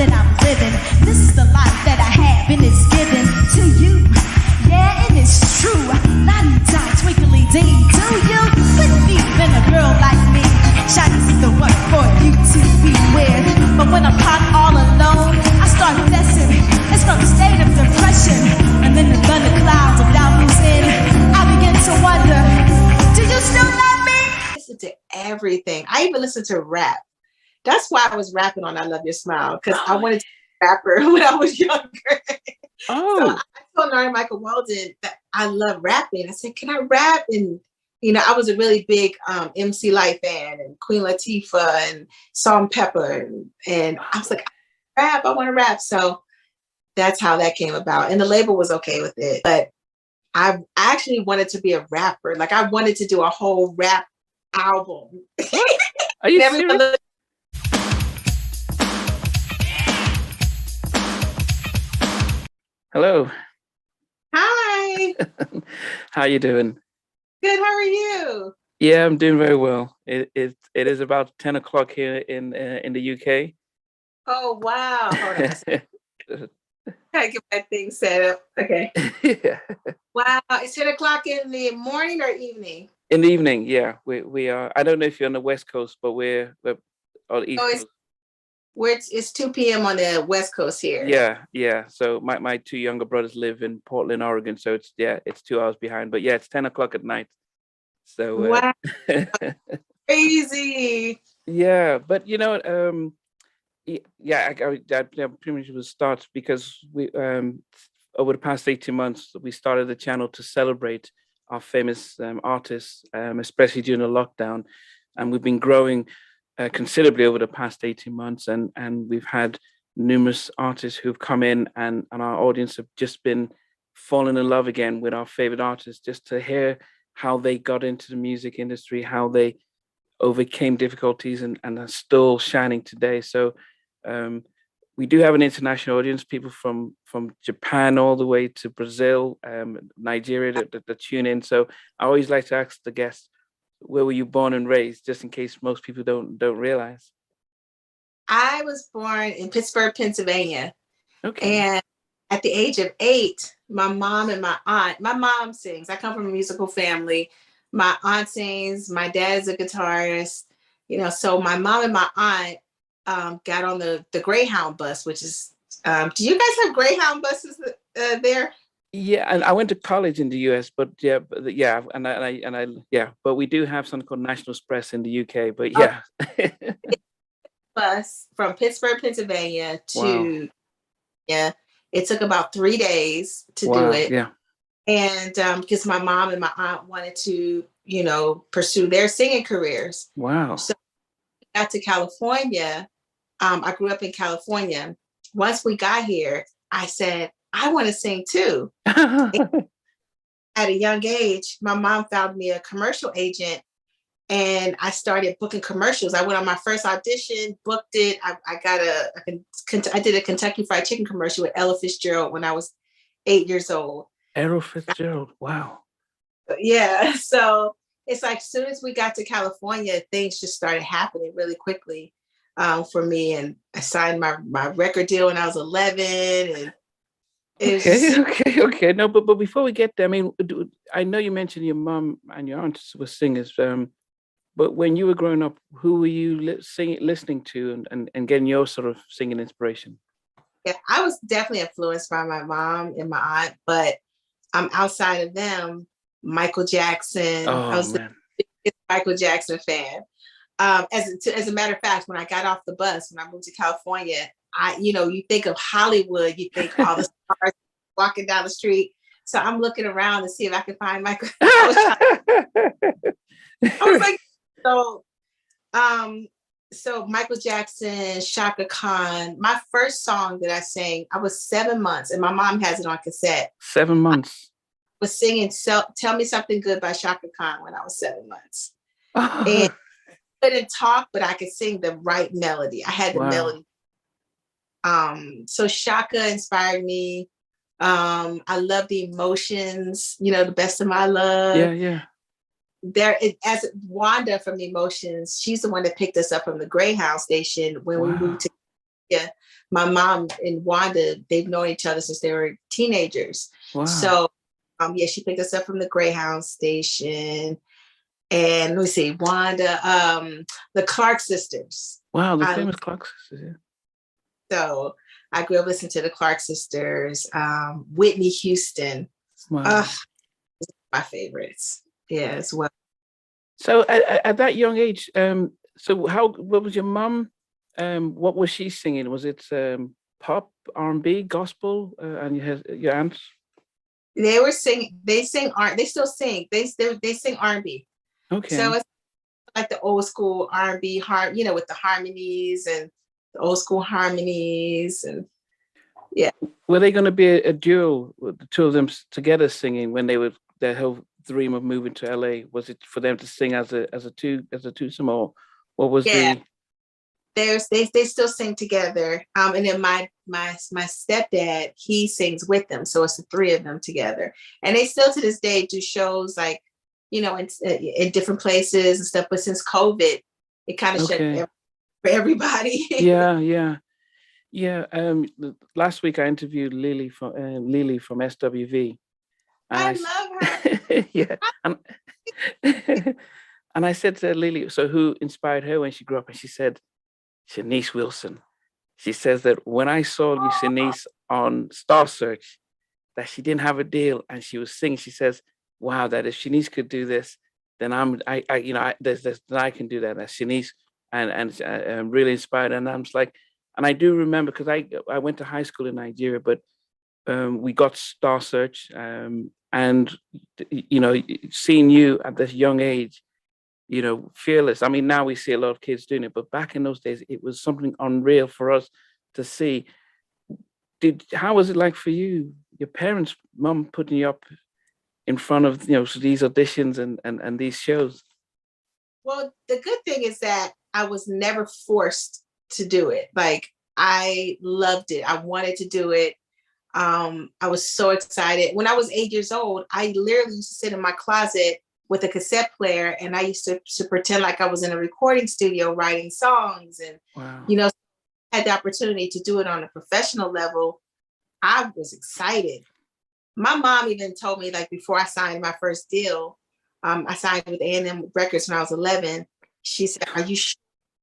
that I'm living. This is the life that I have and it's given to you. Yeah, and it's true. La-di-da, twinkly-dee, do you believe in a girl like me? Shanice is the one for you to be with. But when I'm hot all alone, I start guessing. It's from a state of depression. And then the thunder clouds of doubt moves in. I begin to wonder, do you still love me? I listen to everything. I even listen to rap. That's why I was rapping on I Love Your Smile, because I wanted to be a rapper when I was younger. So I told Michael Walden that I love rapping. I said, can I rap? And, you know, I was a really big MC Light fan and Queen Latifah and Salt and Pepper. And I was like, I want to rap. So that's how that came about. And the label was okay with it. But I actually wanted to be a rapper. Like I wanted to do a whole rap album. Are you serious? Hello. Hi. How you doing? Good. How are you? Yeah, I'm doing very well. It is about 10 o'clock here in the UK. Oh wow! Hold on a second. Gotta get my thing set up. Okay. Yeah. Wow, it's 10 o'clock in the morning or evening? In the evening, yeah. We are. I don't know if you're on the West Coast, but we're on the East Coast. It's 2 p.m. on the West Coast here. Yeah. So my two younger brothers live in Portland, Oregon. So it's 2 hours behind. But yeah, it's 10 o'clock at night. So wow, crazy. Yeah, but you know, I pretty much will start because we over the past 18 months we started the channel to celebrate our famous artists, especially during the lockdown, and we've been growing considerably over the past 18 months, and we've had numerous artists who've come in, and our audience have just been falling in love again with our favorite artists, just to hear how they got into the music industry, how they overcame difficulties and are still shining today. So we do have an international audience, people from Japan all the way to Brazil, Nigeria that tune in. So I always like to ask the guests, where were you born and raised, just in case most people don't realize? I was born in Pittsburgh, Pennsylvania. Okay. And at the age of 8, my mom and my mom sings. I come from a musical family. My aunt sings. My dad is a guitarist. You know, so my mom and my aunt got on the Greyhound bus, which is, do you guys have Greyhound buses there? Yeah, and I went to college in the US, but but we do have something called National Express in the UK. But yeah, bus from Pittsburgh, Pennsylvania to it took about 3 days to do it. Yeah, and because my mom and my aunt wanted to, you know, pursue their singing careers. Wow. So we got to California. I grew up in California. Once we got here, I said, I want to sing too. At a young age, my mom found me a commercial agent, and I started booking commercials. I went on my first audition, booked it. I did a Kentucky Fried Chicken commercial with Ella Fitzgerald when I was 8 years old. Ella Fitzgerald, wow. Yeah, so it's like as soon as we got to California, things just started happening really quickly for me. And I signed my record deal when I was 11, and Okay. No, but before we get there, I mean, I know you mentioned your mom and your aunt were singers, but when you were growing up, who were you listening to and getting your sort of singing inspiration? Yeah, I was definitely influenced by my mom and my aunt, but outside of them, Michael Jackson. I was the biggest Michael Jackson fan. As a matter of fact, when I got off the bus, when I moved to California, you think of Hollywood, you think all the stars walking down the street. So I'm looking around to see if I can find Michael. I was like, so Michael Jackson, Shaka Khan. My first song that I sang, I was 7 months, and my mom has it on cassette. 7 months. I was singing Tell Me Something Good by Shaka Khan when I was 7 months. And I couldn't talk, but I could sing the right melody. I had the melody. So Shaka inspired me. I love the Emotions, The Best of My Love. Yeah. As Wanda from the Emotions, she's the one that picked us up from the Greyhound station when we moved to Yeah, my mom and Wanda, they've known each other since they were teenagers. Wow. So, yeah, she picked us up from the Greyhound station. And let me see, Wanda, the Clark sisters. Wow, the famous Clark sisters. Yeah. So I grew up listening to the Clark sisters, Whitney Houston. Wow. My favorites. Yeah, as well. So at that young age, so what was your mom? What was she singing? Was it pop, R&B, gospel, and your aunts? They were singing. They sing art. They still sing. They sing R&B. Okay. So it's like the old school R&B, with the harmonies and the old school harmonies, and yeah. Were they going to be a duo with the two of them together singing when they were their whole dream of moving to LA? Was it for them to sing as a twosome, or what was the? They still sing together, and then my stepdad, he sings with them, so it's the three of them together, and they still to this day do shows like, in different places and stuff. But since COVID, it kind of shut down for everybody. Yeah. Last week I interviewed Lily from SWV. I love her. Yeah, and I said to Lily, so who inspired her when she grew up? And she said, Shanice Wilson. She says that when I saw Shanice on Star Search, that she didn't have a deal and she was singing. She says, "Wow, that if Shanice could do this, then I can do that." As Shanice, and I'm really inspired. And I'm just like, and I do remember because I went to high school in Nigeria, but we got Star Search, and seeing you at this young age, fearless. I mean, now we see a lot of kids doing it, but back in those days, it was something unreal for us to see. How was it like for you, your parents, mom putting you up in front of, these auditions and these shows? Well, the good thing is that I was never forced to do it. Like, I loved it. I wanted to do it. I was so excited. When I was 8 years old, I literally used to sit in my closet with a cassette player, and I used to pretend like I was in a recording studio writing songs, and wow. Had the opportunity to do it on a professional level. I was excited. My mom even told me, like, before I signed my first deal, I signed with A&M Records when I was 11. She said, "Are you sure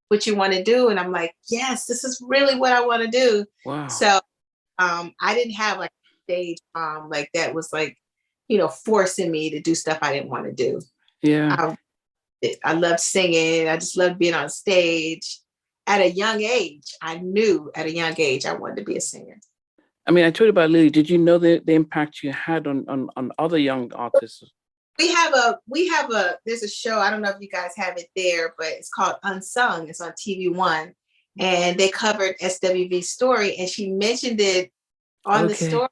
what you want to do?" And I'm like, "Yes, this is really what I want to do." Wow. So I didn't have like a stage like that was like, forcing me to do stuff I didn't want to do. Yeah. I loved singing. I just loved being on stage. At a young age, I knew at a young age I wanted to be a singer. I mean, I told you about Lily. Did you know the impact you had on other young artists? There's a show, I don't know if you guys have it there, but it's called Unsung. It's on TV1. And they covered SWV's story, and she mentioned it on the story.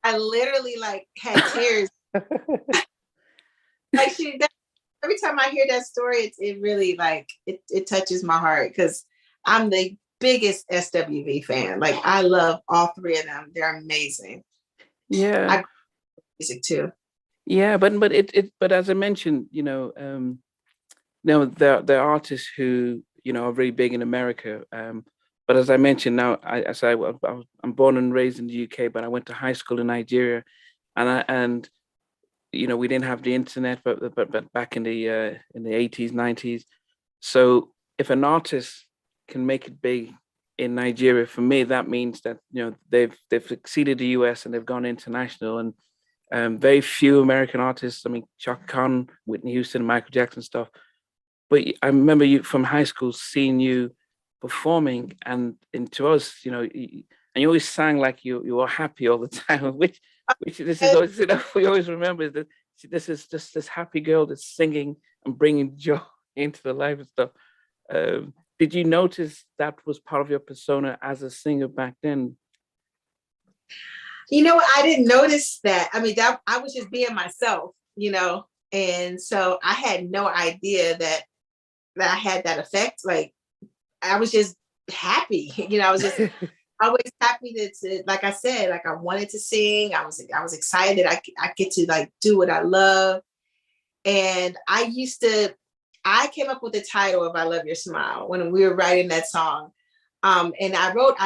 I literally had tears. Every time I hear that story, it really it touches my heart, because I'm the biggest SWV fan. Like, I love all three of them. They're amazing. Yeah. I music too. Yeah, but as I mentioned, there are artists who are very big in America. But as I mentioned, now I'm born and raised in the UK, but I went to high school in Nigeria, and we didn't have the internet, but back in the 80s, 90s. So if an artist can make it big in Nigeria, for me, that means that they've exceeded the US and they've gone international. And very few American artists. I mean, Chaka Khan, Whitney Houston, Michael Jackson stuff. But I remember you from high school seeing you performing, and to us, and you always sang like you were happy all the time, which this is always, we always remember that this is just this happy girl that's singing and bringing joy into the life and stuff. Did you notice that was part of your persona as a singer back then? I didn't notice that. I mean, I was just being myself, and so I had no idea that I had that effect. Like, I was just happy, I was just always happy to, like I said, like, I wanted to sing. I was excited. I get to do what I love. And I came up with the title of "I Love Your Smile" when we were writing that song. And I wrote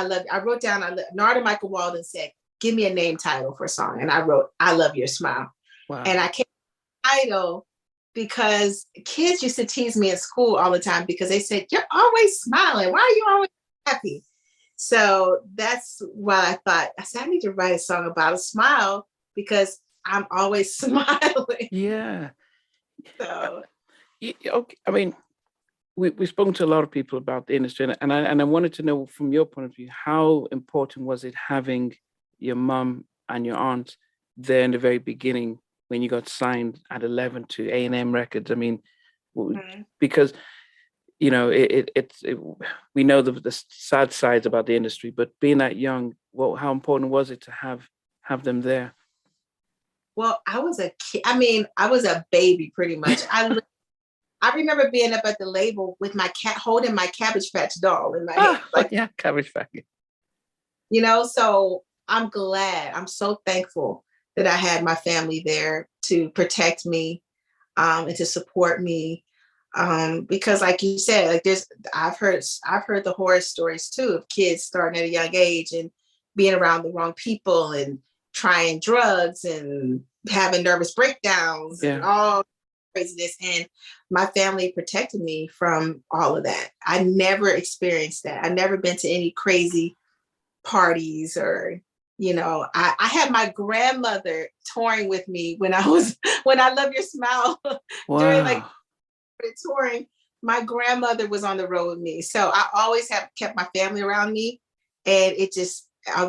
down, Narda Michael Walden said, give me a name title for a song. And I wrote, I Love Your Smile. Wow. And I came up with the title because kids used to tease me in school all the time because they said, you're always smiling. Why are you always happy? So that's why I said, I need to write a song about a smile because I'm always smiling. Yeah. So, okay. I mean, we've spoken to a lot of people about the industry, and I wanted to know from your point of view, how important was it having your mum and your aunt there in the very beginning when you got signed at 11 to A&M Records? I mean, because you know we know the sad sides about the industry, but being that young, how important was it to have them there? Well, I was a kid. I mean, I was a baby pretty much. I remember being up at the label with my cat, holding my Cabbage Patch doll in my hand. Like, yeah, Cabbage Patch. You know, so I'm glad. I'm so thankful that I had my family there to protect me and to support me. Because like you said, like I've heard the horror stories too of kids starting at a young age and being around the wrong people and trying drugs and having nervous breakdowns and all craziness. And my family protected me from all of that. I never experienced that. I never been to any crazy parties or, you know, I had my grandmother touring with me when I Love Your Smile during like touring. My grandmother was on the road with me. So I always have kept my family around me, and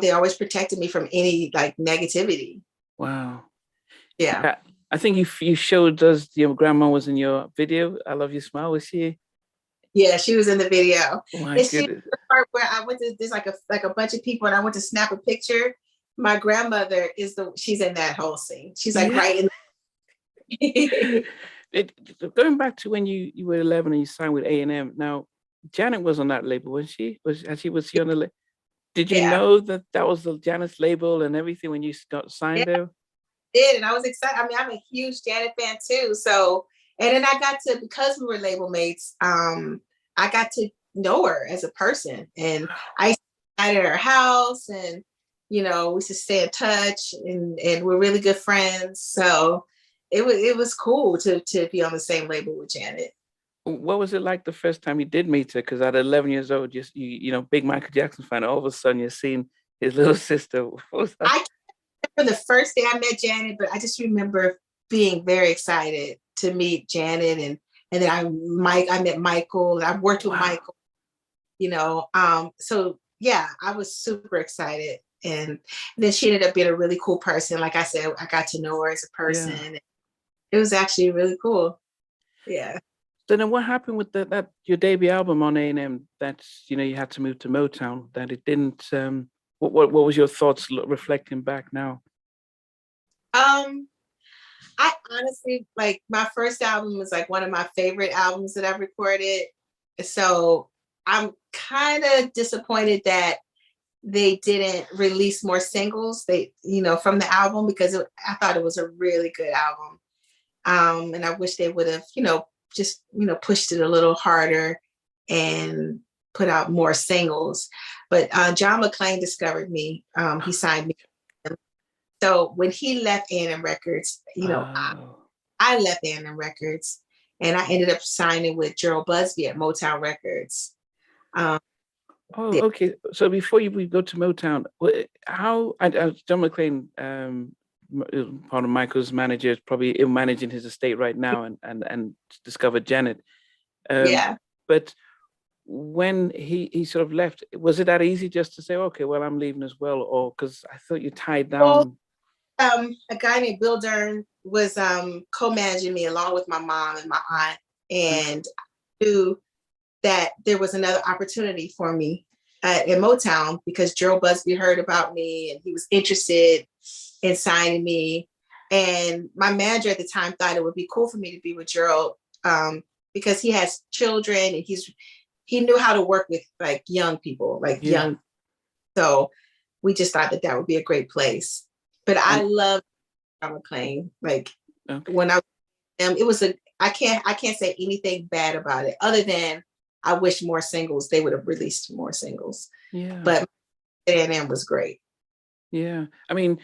they always protected me from any like negativity. Wow. Yeah. I think you showed us your grandma was in your video. I Love Your Smile. Was she? Yeah, she was in the video. Oh my and goodness. She the part where I went to, there's like a bunch of people and I went to snap a picture. My grandmother she's in that whole scene. She's like right in. Going back to when you were 11 and you signed with A&M. Now, Janet was on that label, wasn't she? Was she on the label? Did you know that was the Janet's label and everything when you got signed there? Did, and I was excited. I mean, I'm a huge Janet fan too. So, and then I got to, because we were label mates, I got to know her as a person, and I used to at her house, and you know, we used to stay in touch, and we're really good friends. So it was cool to be on the same label with Janet. What was it like the first time you did meet her? Because at 11 years old, just you know, big Michael Jackson fan, all of a sudden you're seeing his little sister. What was that? I remember the first day I met Janet, but I just remember being very excited to meet Janet, and then I met Michael, and I've worked with Michael, you know. So yeah, I was super excited, and then she ended up being a really cool person. Like I said, I got to know her as a person. Yeah. It was actually really cool. Yeah. So then what happened with that your debut album on A&M, that, you know, you had to move to Motown, that it didn't, what was your thoughts reflecting back now? I honestly, like, my first album was like one of my favorite albums that I've recorded. So I'm kind of disappointed that they didn't release more singles, from the album, because I thought it was a really good album. And I wish they would have, just, pushed it a little harder and put out more singles. But John McClain discovered me. He signed me. So when he left A&M Records, I left A&M Records, and I ended up signing with Gerald Busby at Motown Records. Okay. So before we go to Motown, how John McClain, part of Michael's manager, is probably managing his estate right now, and discovered Janet. But when he sort of left, was it that easy just to say, okay, well, I'm leaving as well? Or because I thought you tied down. Well, a guy named Bill Dern was co-managing me along with my mom and my aunt, and I knew that there was another opportunity for me in Motown, because Gerald Busby heard about me and he was interested in signing me. And my manager at the time thought it would be cool for me to be with Gerald, because he has children and he knew how to work with like young people, young. So we just thought that would be a great place. But I love John McClain. When it was I can't say anything bad about it, other than I wish more singles, they would have released more singles. Yeah. But A&M was great. Yeah. I mean,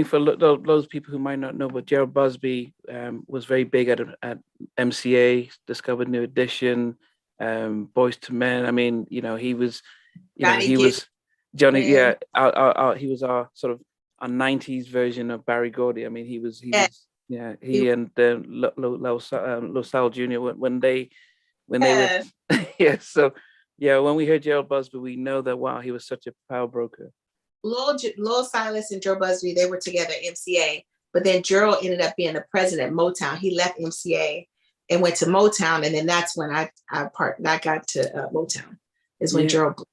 for those people who might not know, but Gerald Busby was very big at MCA, Discovered New Edition, Boys to Men. I mean, he was, he was Johnny. Yeah, he was our sort of a '90s version of Barry Gordy. I mean, he was. He and LaSalle Jr. when they were. Yeah. So yeah, when we heard Gerald Busby, we know that wow, he was such a power broker. Lil Silas and Joe Busby, they were together at MCA, but then Gerald ended up being the president of Motown. He left MCA and went to Motown, and then that's when I got to Motown. Is when Gerald.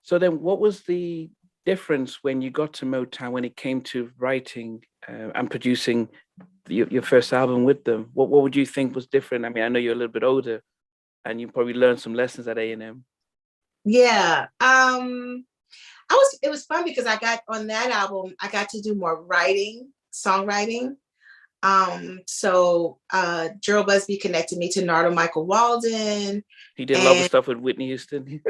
So then, what was the difference when you got to Motown when it came to writing and producing your first album with them? What would you think was different? I mean, I know you're a little bit older, and you probably learned some lessons at A&M. Yeah. It was fun because I got on that album, I got to do more songwriting. So Gerald Busby connected me to Nardo Michael Walden. He did a lot of stuff with Whitney Houston.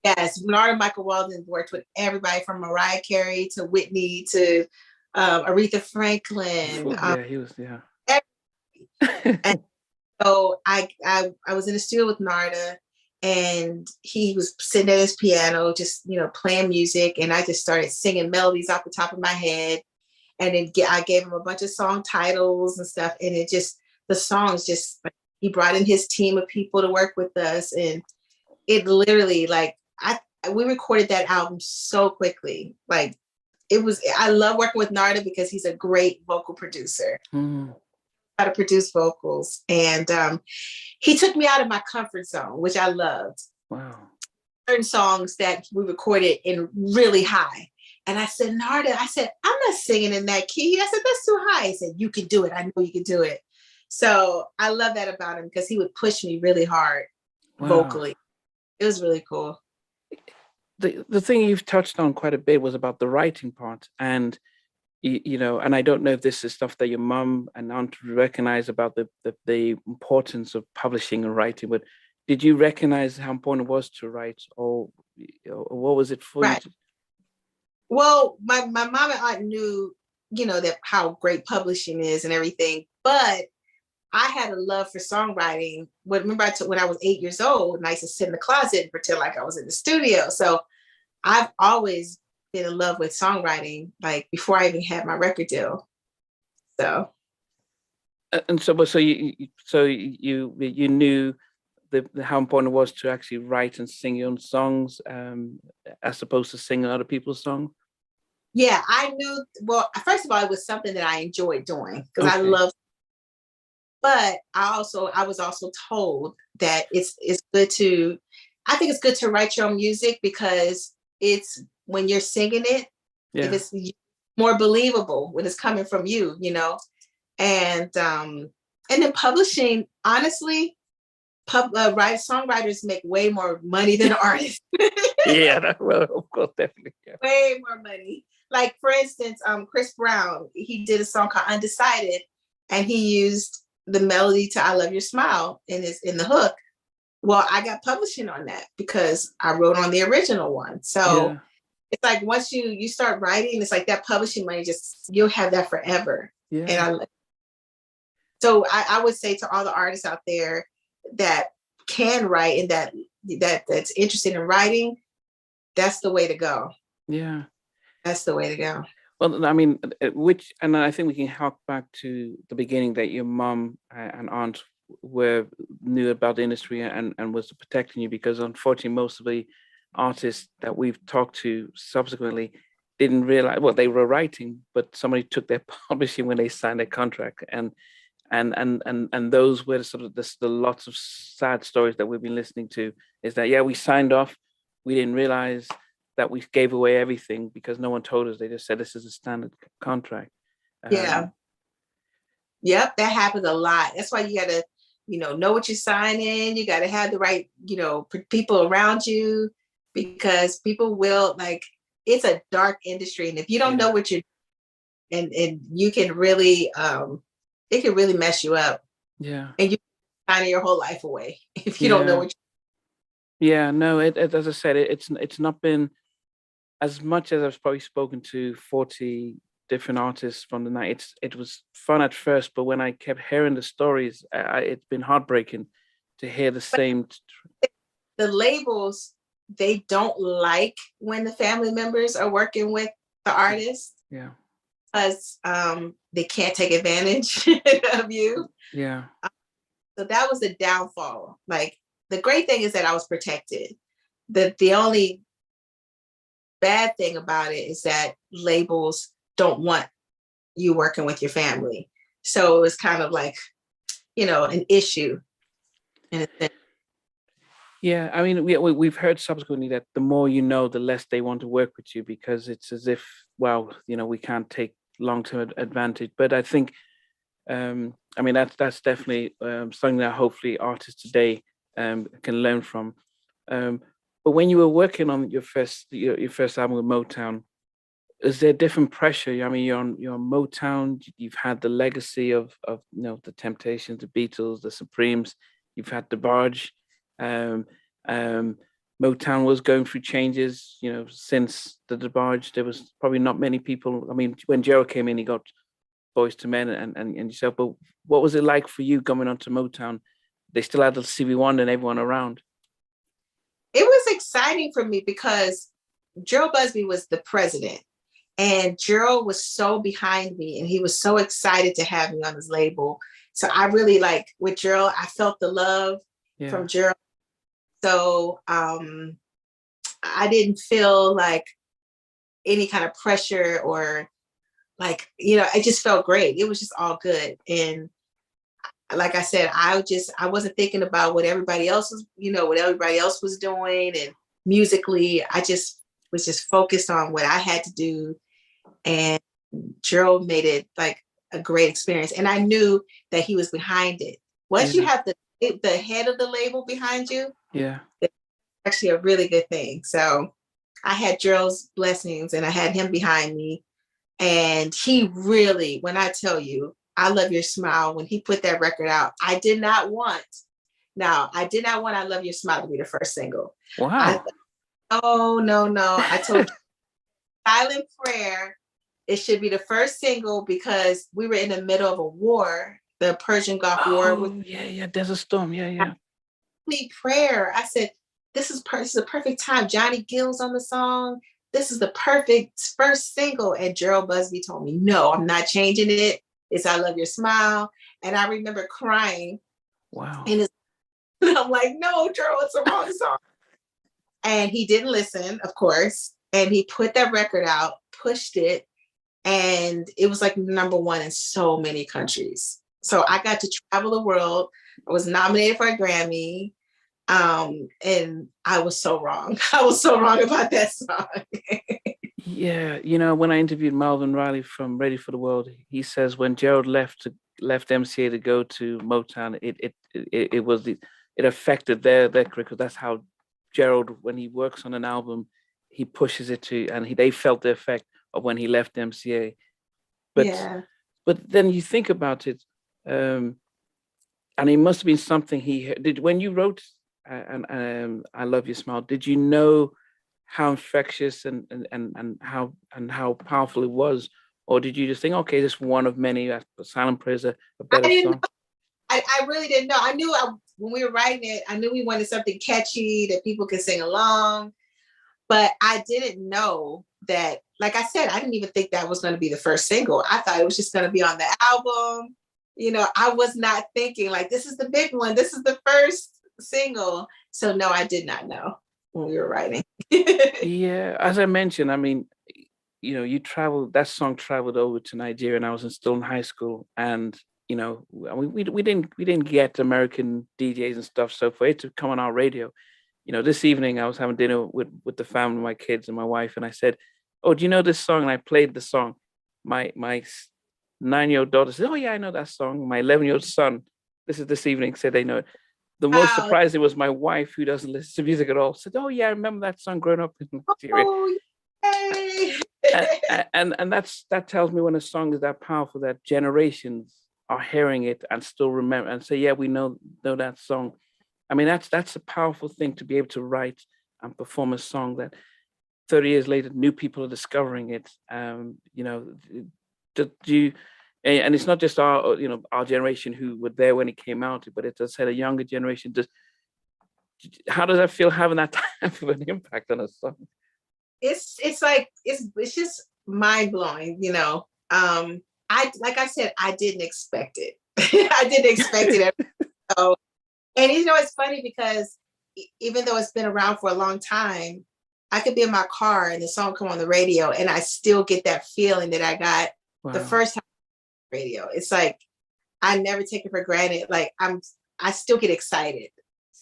Yes, Nardo Michael Walden worked with everybody from Mariah Carey to Whitney to Aretha Franklin. He was, And so I was in the studio with Narda, and he was sitting at his piano, just, playing music. And I just started singing melodies off the top of my head. And then I gave him a bunch of song titles and stuff. And the songs he brought in his team of people to work with us. And it literally, we recorded that album so quickly. I love working with Narda because he's a great vocal producer. How to produce vocals, and he took me out of my comfort zone, which I loved. Wow. Certain songs that we recorded in really high, and I said, Narda, I'm not singing in that key. I said, that's too high. He said, you can do it. I know you can do it. So I love that about him because he would push me really hard vocally. It was really cool. The thing you've touched on quite a bit was about the writing part, and and I don't know if this is stuff that your mom and aunt recognize about the importance of publishing and writing, but did you recognize how important it was to write, or what was it for you? Well, my mom and aunt knew, that how great publishing is and everything, but I had a love for songwriting. Remember when I was 8 years old, and I used to sit in the closet and pretend like I was in the studio. So I've always been in love with songwriting, before I even had my record deal. So. And so you knew how important it was to actually write and sing your own songs, as opposed to singing other people's songs. Yeah, I knew. Well, first of all, it was something that I enjoyed doing because I love. But I was also told that it's good to. I think it's good to write your own music because it's when you're singing it, if it's more believable when it's coming from you, and then publishing, honestly, songwriters make way more money than artists. Well, of course, definitely. Yeah. Way more money. Like, for instance, Chris Brown, he did a song called Undecided, and he used the melody to I Love Your Smile in the hook. Well, I got publishing on that because I wrote on the original one. So it's like once you start writing, it's like that publishing money, you'll have that forever. Yeah. And so I would say to all the artists out there that can write and that's interested in writing, that's the way to go. Yeah. That's the way to go. Well, I mean, and I think we can hark back to the beginning that your mom and aunt knew about the industry and was protecting you, because unfortunately most of the artists that we've talked to subsequently didn't realize, well, they were writing, but somebody took their publishing when they signed their contract, and those were sort of the lots of sad stories that we've been listening to, is that we signed off, we didn't realize that we gave away everything because no one told us. They just said this is a standard contract. Yep, that happens a lot. That's why you gotta know what you're signing. You gotta have the right people around you, because people will, it's a dark industry, and if you don't know what you're and you can really it can really mess you up. And you signing your whole life away if you don't know what no, as I said, it's not been as much as I've probably spoken to 40 different artists from the night. It was fun at first, but when I kept hearing the stories, it's been heartbreaking to hear the same. The labels, they don't like when the family members are working with the artist. Yeah. Because they can't take advantage of you. Yeah. So that was the downfall. Like, the great thing is that I was protected. The only bad thing about it is that labels don't want you working with your family. So it was kind of like, an issue. Yeah, I mean, we've heard subsequently that the more you know, the less they want to work with you, because it's as if, well, we can't take long-term advantage. But I think, I mean, that's definitely something that hopefully artists today can learn from. But when you were working on your first album with Motown, is there different pressure? I mean, you're on Motown. You've had the legacy of the Temptations, the Beatles, the Supremes. You've had the Barge. Motown was going through changes. Since the DeBarge, there was probably not many people. I mean, when Gerald came in, he got Boys to Men and yourself. But what was it like for you coming onto Motown? They still had the Stevie Wonder and everyone around. It was exciting for me because Gerald Busby was the president, and Gerald was so behind me, and he was so excited to have me on his label. So I really, like, with Gerald, I felt the love from Gerald. So I didn't feel like any kind of pressure or it just felt great. It was just all good. And like I said, I wasn't thinking about what everybody else was doing. And musically, I just was just focused on what I had to do. And Gerald made it like a great experience. And I knew that he was behind it. Once you have the head of the label behind you, it's actually a really good thing. So I had Gerald's blessings and I had him behind me. And he really, when I tell you, I Love Your Smile, when he put that record out, I did not want I Love Your Smile to be the first single. Wow. No. I told you, Silent Prayer, it should be the first single because we were in the middle of a war, the Persian Gulf War. Desert Storm. Yeah. Prayer. I said, this is a perfect time. Johnny Gill's on the song. This is the perfect first single. And Gerald Busby told me, no, I'm not changing it. It's I Love Your Smile. And I remember crying. Wow. And I'm like, no, Gerald, it's the wrong song. And he didn't listen, of course. And he put that record out, pushed it. And it was like number one in so many countries. So I got to travel the world. I was nominated for a Grammy. And I was so wrong. I was so wrong about that song. Yeah, when I interviewed Marvin Riley from Ready for the World, he says when Gerald left MCA to go to Motown, it affected their career, because that's how Gerald, when he works on an album, he pushes it to, and they felt the effect of when he left MCA. But then you think about it, and it must have been something he did when you wrote I Love Your Smile. Did you know how infectious and how powerful it was, or did you just think, okay, this is one of many? Silent Prayer is a better song. I really didn't know. I knew when we were writing it, I knew we wanted something catchy that people could sing along, but I didn't know that. Like I said, I didn't even think that was going to be the first single. I thought it was just going to be on the album. I was not thinking like, this is the big one. This is the first single. So no, I did not know when we were writing. Yeah, as I mentioned, I mean, that song traveled over to Nigeria, and I was still in high school, and we didn't get American DJs and stuff, so for it to come on our radio, this evening I was having dinner with the family, my kids and my wife, and I said, oh, do you know this song? And I played the song. My 9-year-old daughter said, oh yeah, I know that song. My 11-year-old son, this evening, said they know it. The most surprising was my wife, who doesn't listen to music at all, said, oh yeah, I remember that song growing up in Nigeria. Oh, yay. and that tells me when a song is that powerful, that generations are hearing it and still remember and say, yeah, we know that song. I mean, that's a powerful thing, to be able to write and perform a song that 30 years later, new people are discovering it. You know, do you, and it's not just our, you know, our generation who were there when it came out, but it's, as I said, a younger generation. How does that feel, having that type of an impact on a song? It's like, it's just mind blowing, you know. Like I said, I didn't expect it. I didn't expect it. So, and you know, it's funny because even though it's been around for a long time, I could be in my car and the song come on the radio and I still get that feeling that I got the first time on the radio. It's like, I never take it for granted. Like I still get excited.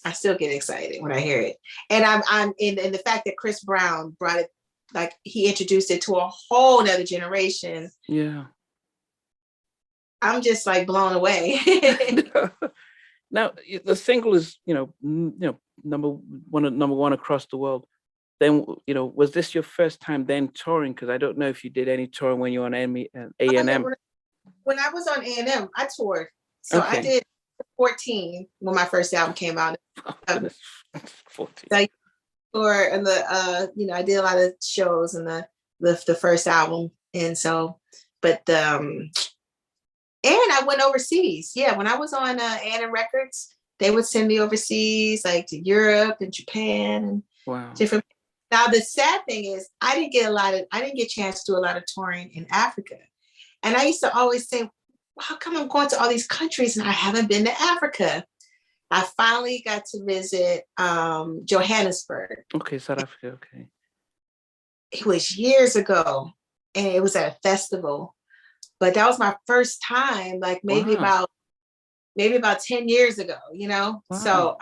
I still get excited when I hear it. And I'm in the fact that Chris Brown brought it, like he introduced it to a whole nother generation. Yeah. I'm just like blown away. Now the single is, number one across the world. Then, was this your first time then touring? Because I don't know if you did any touring when you were on A&M. When I was on A&M, I toured. So okay. I did 14 when my first album came out. 14. I toured and I did a lot of shows in the first album, and so, but and I went overseas. Yeah, when I was on A&M Records, they would send me overseas, like to Europe and Japan and different. Now the sad thing is, I didn't get a chance to do a lot of touring in Africa, and I used to always say, well, how come I'm going to all these countries and I haven't been to Africa? I finally got to visit Johannesburg. Okay, South Africa. Okay. It was years ago, and it was at a festival. But that was my first time, like maybe about 10 years ago, you know? Wow. So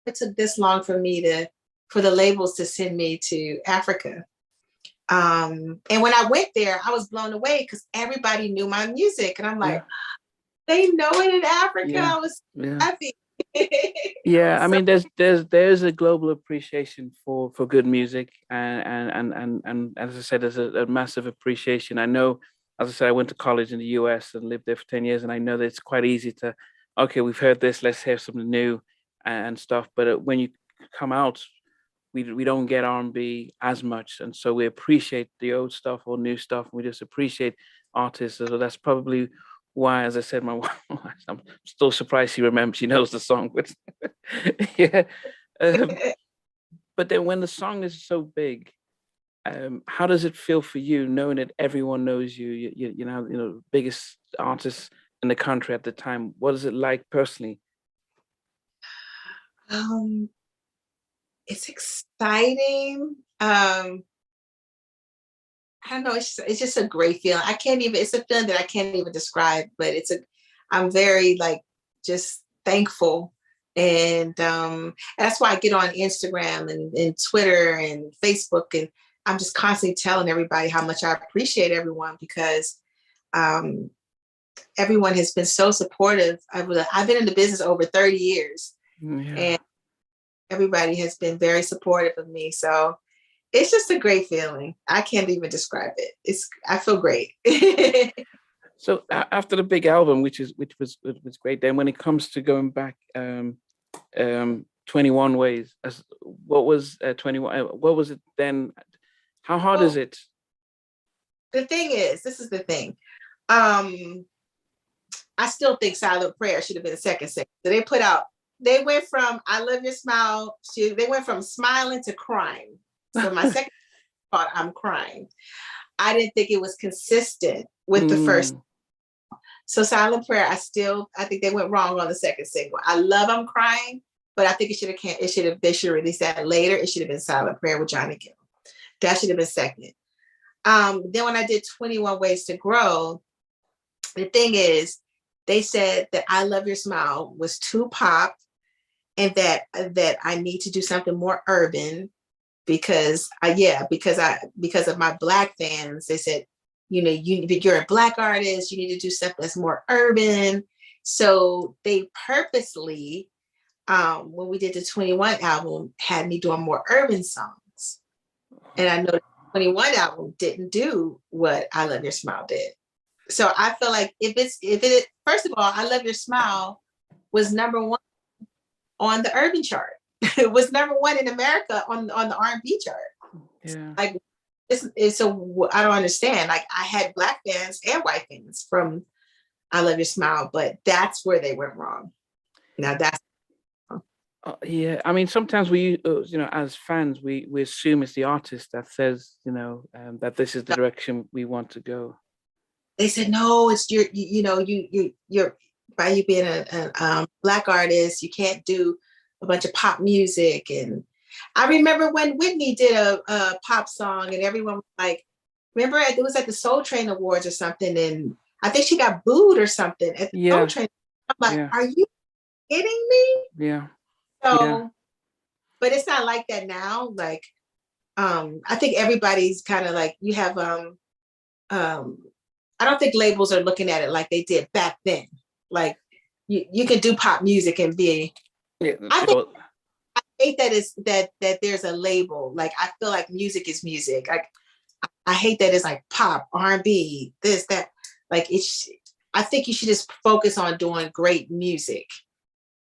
it took this long for the labels to send me to Africa. And when I went there, I was blown away because everybody knew my music. And I'm like, they know it in Africa. Yeah. I was happy. Yeah, I mean, there's a global appreciation for good music, and as I said, there's a massive appreciation. I know, as I said, I went to college in the US and lived there for 10 years, and I know that it's quite easy to, okay, we've heard this, let's hear something new and stuff. But when you come out, we don't get R&B as much, and so we appreciate the old stuff or new stuff. We just appreciate artists. So that's probably why, as I said, my wife, I'm still surprised she knows the song. But yeah. But then when the song is so big, how does it feel for you, knowing that everyone knows you? You know, biggest artist in the country at the time. What is it like personally? It's exciting. I don't know. It's just a great feeling. It's a feeling that I can't even describe, but I'm very just thankful. And that's why I get on Instagram and Twitter and Facebook, and I'm just constantly telling everybody how much I appreciate everyone, because everyone has been so supportive. I've been in the business over 30 years, and everybody has been very supportive of me. So it's just a great feeling. I can't even describe it. I feel great. So after the big album, which was great, then when it comes to going back, 21 Ways, what was 21? What was it then? How hard is it? The thing is, this is the thing. I still think Silent Prayer should have been a second single. So they went from I Love Your Smile they went from smiling to crying. So my second part, I'm Crying. I didn't think it was consistent with the first. So Silent Prayer, I think they went wrong on the second single. I love I'm Crying, but I think they should have released that later. It should have been Silent Prayer with Johnny Gill. That should have been second. Then when I did 21 Ways to Grow, the thing is, they said that I Love Your Smile was too pop, and that I need to do something more urban. Because of my Black fans, they said, you're a Black artist, you need to do stuff that's more urban. So they purposely, when we did the 21 album, had me doing more urban songs. And I know the 21 album didn't do what I Love Your Smile did. So I feel like if it first of all, I Love Your Smile was number one on the urban chart. It was number one in America on the R&B chart. Yeah. Like it's so I don't understand. Like I had Black fans and white fans from I Love Your Smile, but that's where they went wrong. Now that's yeah, I mean, sometimes we, as fans, we assume it's the artist that says, that this is the direction we want to go. They said no, it's you're by you being a Black artist, you can't do a bunch of pop music. And I remember when Whitney did a pop song, and everyone was like, remember it was at the Soul Train Awards or something, and I think she got booed or something at the Soul Train. I'm like, are you kidding me? Yeah. So, but it's not like that now. Like, I think everybody's kind of like, you have, I don't think labels are looking at it like they did back then. Like you can do pop music and be, I hate that it's that there's a label. Like, I feel like music is music. I hate that it's like pop, R&B, this, that, like I think you should just focus on doing great music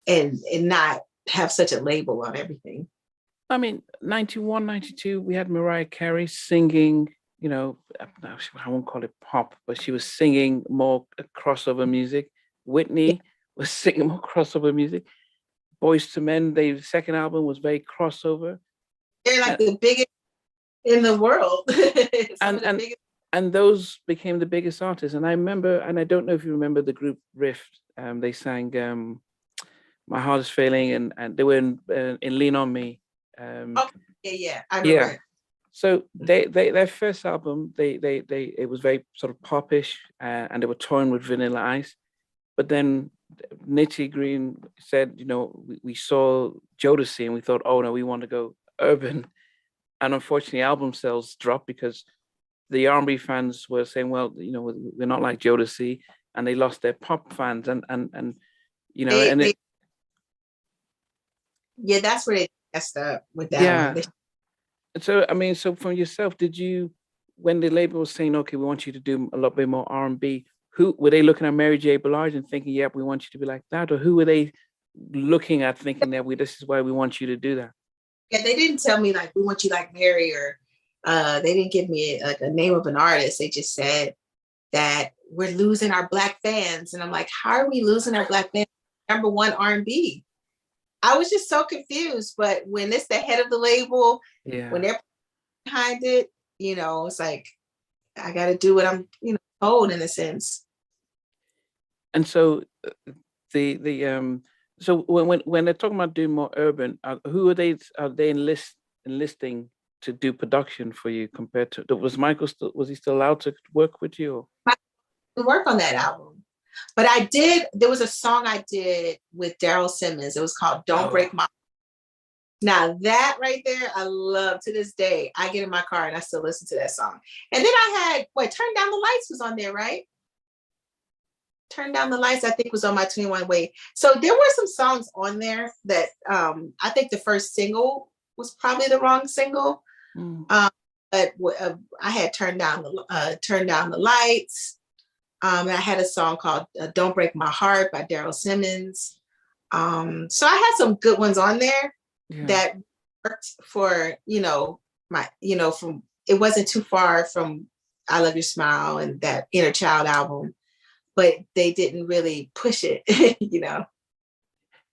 and not have such a label on everything. I mean, 91, 92, we had Mariah Carey singing, I won't call it pop, but she was singing more crossover music. Whitney was singing more crossover music. Boyz II Men, their second album was very crossover. They're like the biggest in the world. and those became the biggest artists. And I remember, and I don't know if you remember the group Rift, they sang My Heart Is Failing, and they were in Lean On Me. I remember. So their first album, it was very sort of popish, and they were touring with Vanilla Ice. But then Nitty Green said, we saw Jodeci and we thought, oh no, we want to go urban. And unfortunately, album sales dropped because the R&B fans were saying, well, we're not like Jodeci, and they lost their pop fans, and that's where they messed up with that. Yeah. So, I mean, so from yourself, when the label was saying, okay, we want you to do a lot bit more R&B, who were they looking at Mary J. Blige and thinking, yep, we want you to be like that? Or who were they looking at thinking that this is why we want you to do that? Yeah, they didn't tell me like, we want you like Mary, or they didn't give me a name of an artist. They just said that we're losing our Black fans. And I'm like, how are we losing our Black fans? Number one R&B. I was just so confused. But when it's the head of the label, when they're behind it, it's like, I got to do what I'm, told in a sense. And so so when they're talking about doing more urban, who are they enlisting to do production for you compared to, was Michael was he still allowed to work with you? I didn't work on that album, but there was a song I did with Daryl Simmons. It was called Don't Break My Heart. Now that right there, I love to this day. I get in my car and I still listen to that song. And then I had, Turn Down the Lights was on there, right? Turn Down the Lights, I think, was on my 21 Way. So there were some songs on there that I think the first single was probably the wrong single. But I had Turn Down the Lights. And I had a song called Don't Break My Heart by Daryl Simmons. So I had some good ones on there. Yeah. That worked for, from, it wasn't too far from I Love Your Smile and that Inner Child album, but they didn't really push it,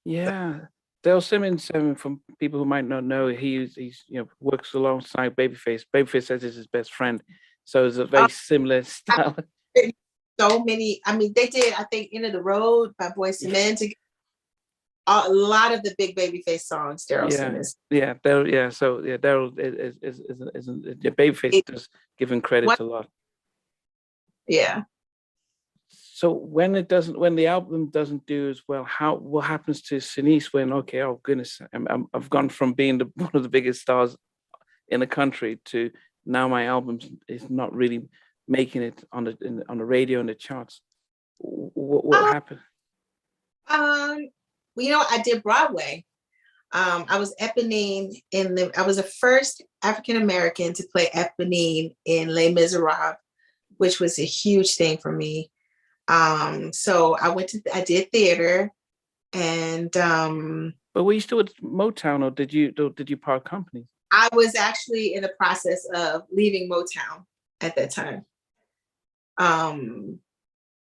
Yeah. Daryl Simmons, from people who might not know, he's works alongside Babyface. Babyface says he's his best friend. So it's a very similar style. So many, they did, I think, End of the Road by Boyz II Men together. A lot of the big Babyface songs, Daryl Simmons. Yeah, Daryl. So Daryl is Babyface does give him credit a lot. Yeah. So when the album doesn't do as well, what happens to Shanice when oh goodness, I've gone from being one of the biggest stars in the country to now my album is not really making it on the radio and the charts. What happened? I did Broadway. I was Eponine I was the first African American to play Eponine in Les Misérables which was a huge thing for me. So I did theater, and but were you still at Motown, or did you part company? I was actually in the process of leaving Motown at that time.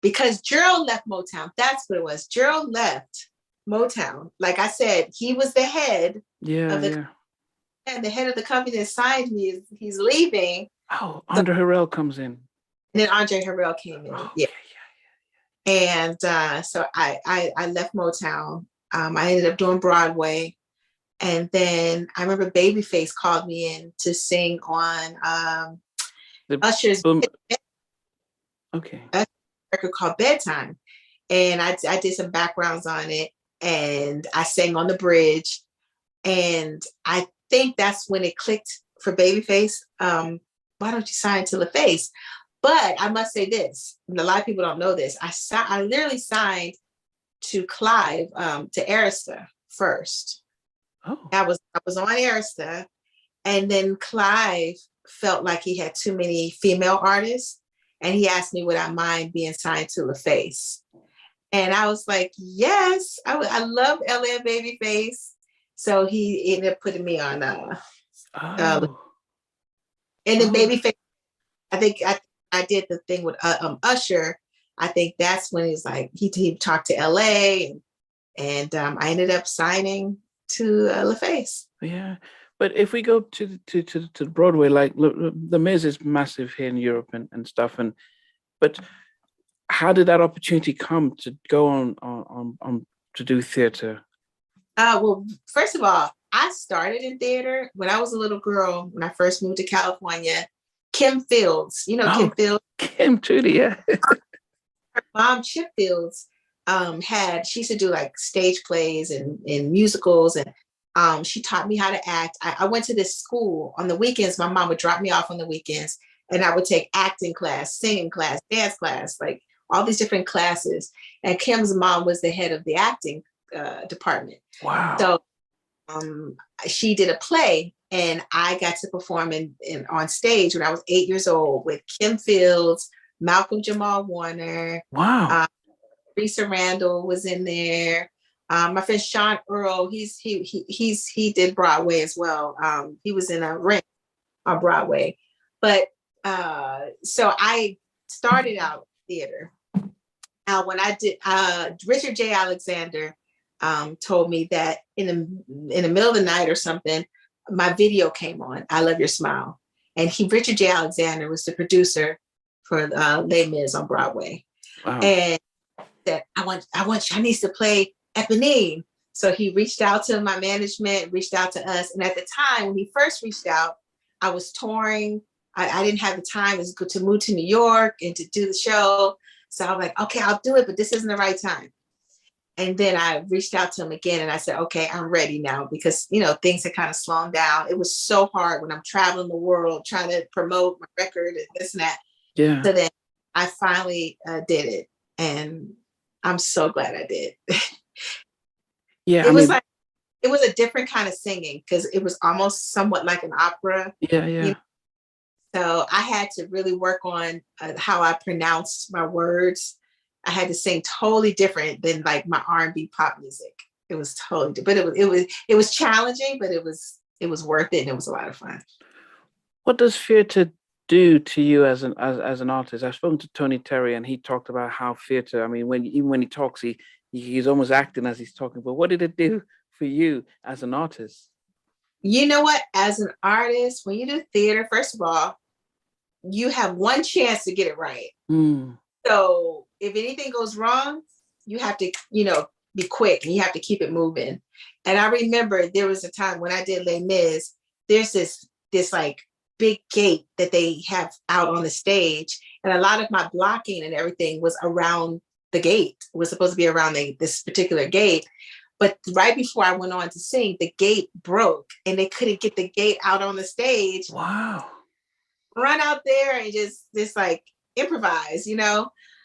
Because Gerald left Motown. That's what it was. Gerald left Motown. Like I said, he was the head of the and the head of the company that signed me. He's leaving. Oh, Andre Harrell comes in. And then Andre Harrell came in. Oh, yeah. And so I left Motown. I ended up doing Broadway. And then I remember Babyface called me in to sing on Usher's record called Bedtime. And I did some backgrounds on it, and I sang on the bridge. And I think that's when it clicked for Babyface. Why don't you sign to LaFace? But I must say this, and a lot of people don't know this. I literally signed to Clive, to Arista first. Oh. I was on Arista, and then Clive felt like he had too many female artists, and he asked me would I mind being signed to LaFace. And I was like, yes, I love LA Babyface. So he ended up putting me on. And then Babyface, I think I did the thing with Usher. I think that's when he's like, he talked to LA, and I ended up signing to LaFace. Yeah. But if we go to Broadway, like the Miz is massive here in Europe and stuff, but how did that opportunity come to go on to do theater? Well, first of all, I started in theater when I was a little girl. When I first moved to California, Kim Fields, Kim Fields. Kim Trudy, yeah. Her mom, Chip Fields, she used to do like stage plays and musicals, and she taught me how to act. I went to this school on the weekends. My mom would drop me off on the weekends, and I would take acting class, singing class, dance class, like all these different classes. And Kim's mom was the head of the acting department. Wow. So she did a play, and I got to perform on stage when I was 8 years old with Kim Fields, Malcolm Jamal Warner. Wow. Lisa Randall was in there. My friend Sean Earl, he did Broadway as well. He was in a ring on Broadway. But so I started out theater. When I did, Richard J. Alexander told me that in the middle of the night or something, my video came on, I Love Your Smile. And Richard J. Alexander was the producer for Les Mis on Broadway. Wow. And that I want Shanice to play Eponine. So he reached out to my management, reached out to us. And at the time when he first reached out, I was touring. I didn't have the time to move to New York and to do the show. So I'm like, okay, I'll do it, but this isn't the right time. And then I reached out to him again, and I said, okay, I'm ready now, because, things had kind of slowed down. It was so hard when I'm traveling the world, trying to promote my record and this and that. Yeah. So then I finally did it. And I'm so glad I did. Yeah. It was a different kind of singing, because it was almost somewhat like an opera. Yeah. So I had to really work on how I pronounced my words. I had to sing totally different than like my R&B pop music. It was totally different, but it was challenging, but it was worth it, and it was a lot of fun. What does theater do to you as an artist? I've spoken to Tony Terry, and he talked about how theater, I mean, even when he talks, he's almost acting as he's talking. But what did it do for you as an artist? You know what? As an artist, when you do theater, first of all, you have one chance to get it right. Mm. So if anything goes wrong, you have to, be quick, and you have to keep it moving. And I remember there was a time when I did Les Mis, there's this like big gate that they have out on the stage. And a lot of my blocking and everything was around the gate. It was supposed to be around this particular gate. But right before I went on to sing, the gate broke, and they couldn't get the gate out on the stage. Wow. Run out there and just like improvise,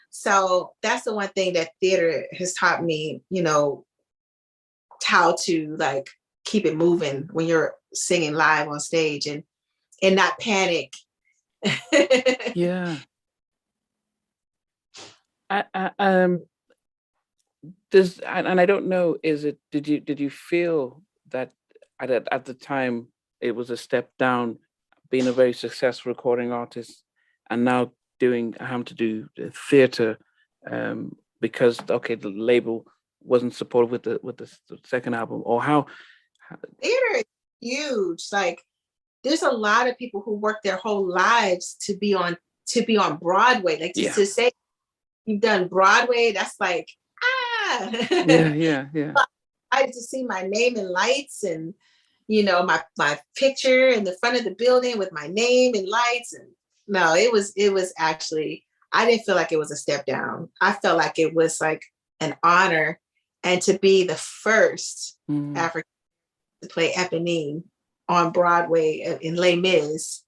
So that's the one thing that theater has taught me, how to like keep it moving when you're singing live on stage, and not panic. Yeah. Does and I don't know, is it, did you feel that at the time it was a step down, being a very successful recording artist and now having to do the theater, because the label wasn't supportive with the second album, or how? Theater is huge. Like, there's a lot of people who work their whole lives to be on Broadway. Like, just to say you've done Broadway, that's like, yeah. I just see my name in lights, and my picture in the front of the building with my name in lights. And no, it was actually, I didn't feel like it was a step down. I felt like it was like an honor, and to be the first African to play Eponine on Broadway in Les Mis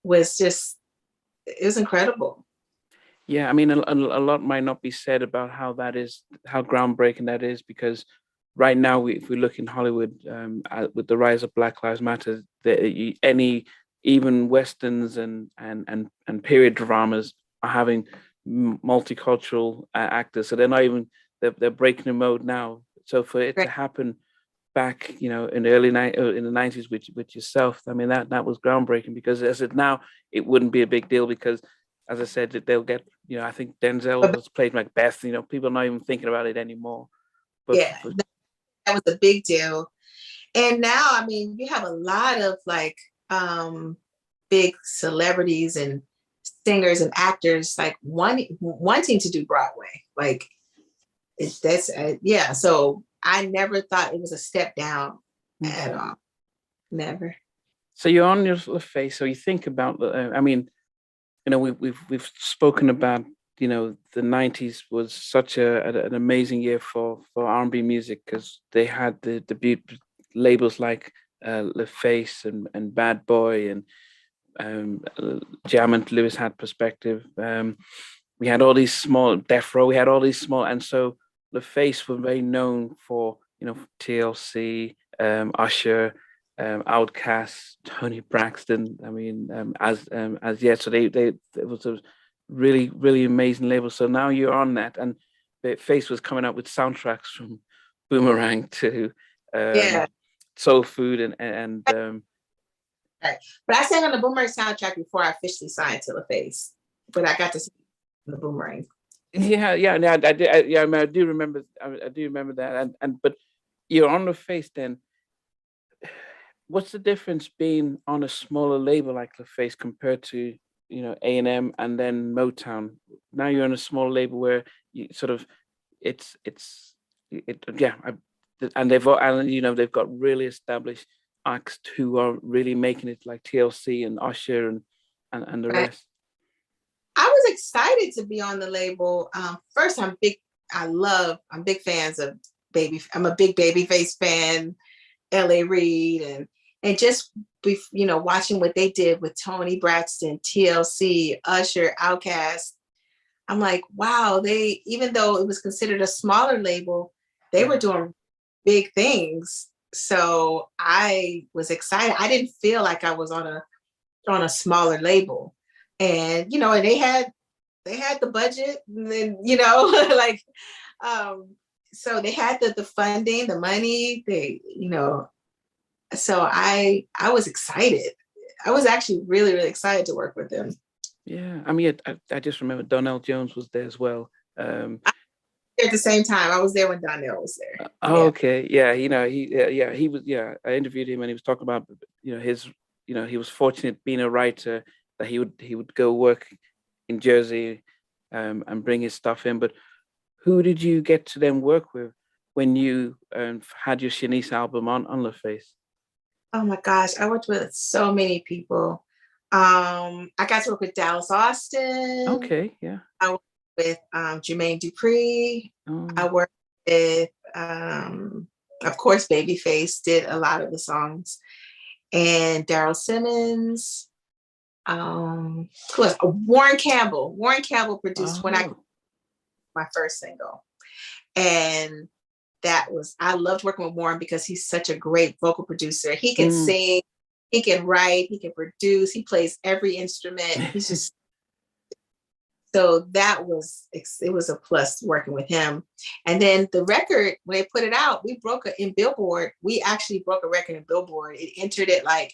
was just, it was incredible. Yeah, I mean, a lot might not be said about how groundbreaking that is, because right now, if we look in Hollywood, with the rise of Black Lives Matter, even westerns and period dramas are having multicultural actors, so they're not even, they're breaking the mode now. So for it to happen back, in the in the 90s with yourself, I mean, that was groundbreaking, because as it now, it wouldn't be a big deal, because as I said, that they'll get, I think Denzel was played Macbeth, people are not even thinking about it anymore. But that was a big deal. And now, I mean, you have a lot of like big celebrities and singers and actors like wanting to do Broadway. Like, so I never thought it was a step down at all. Never. So you're on your LaFace. So you think about, I mean, we've spoken about, the 90s was such an amazing year for R&B music, because they had the debut labels like LaFace and Bad Boy, and Jam and Lewis had Perspective. We had all these small, Death Row, we had all these small, and so LaFace were very known for, TLC, Usher, Outkast, Tony Braxton. I mean, so it was a really, really amazing label. So now you're on that, and Face was coming out with soundtracks from Boomerang to Soul Food and right. But I sang on the Boomerang soundtrack before I officially signed to LaFace, but I got to sing the Boomerang. I do remember that, but you're on LaFace then. What's the difference being on a smaller label like LaFace compared to, A&M and then Motown? Now you're on a small label where you sort of, and they've got really established acts who are really making it, like TLC and Usher and the rest. I was excited to be on the label. First, I'm big fans of I'm a big Babyface fan, L.A. Reid, and just watching what they did with Tony Braxton, TLC, Usher, Outkast. I'm like, wow, even though it was considered a smaller label, they were doing big things. So I was excited. I didn't feel like I was on a smaller label. And and they had the budget, and then so they had the funding, the money, so I was excited. I was actually really, really excited to work with them. Yeah, I mean, I just remember Donnell Jones was there as well. At the same time, I was there when Donnell was there. Okay, yeah, he was. Yeah, I interviewed him, and he was talking about his, he was fortunate being a writer, that he would go work in Jersey, and bring his stuff in. But who did you get to then work with when you had your Shanice album on LaFace? Oh my gosh, I worked with so many people. I got to work with Dallas Austin. Okay, yeah. I worked with Jermaine Dupri. Oh. I worked with, of course, Babyface did a lot of the songs, and Daryl Simmons. Who else? Warren Campbell. Warren Campbell produced when I my first single, and I loved working with Warren because he's such a great vocal producer. He can sing, he can write, he can produce, he plays every instrument. He's just So that was, it was a plus working with him. And then the record, when they put it out, we broke it in Billboard. We actually broke a record in Billboard. It entered at like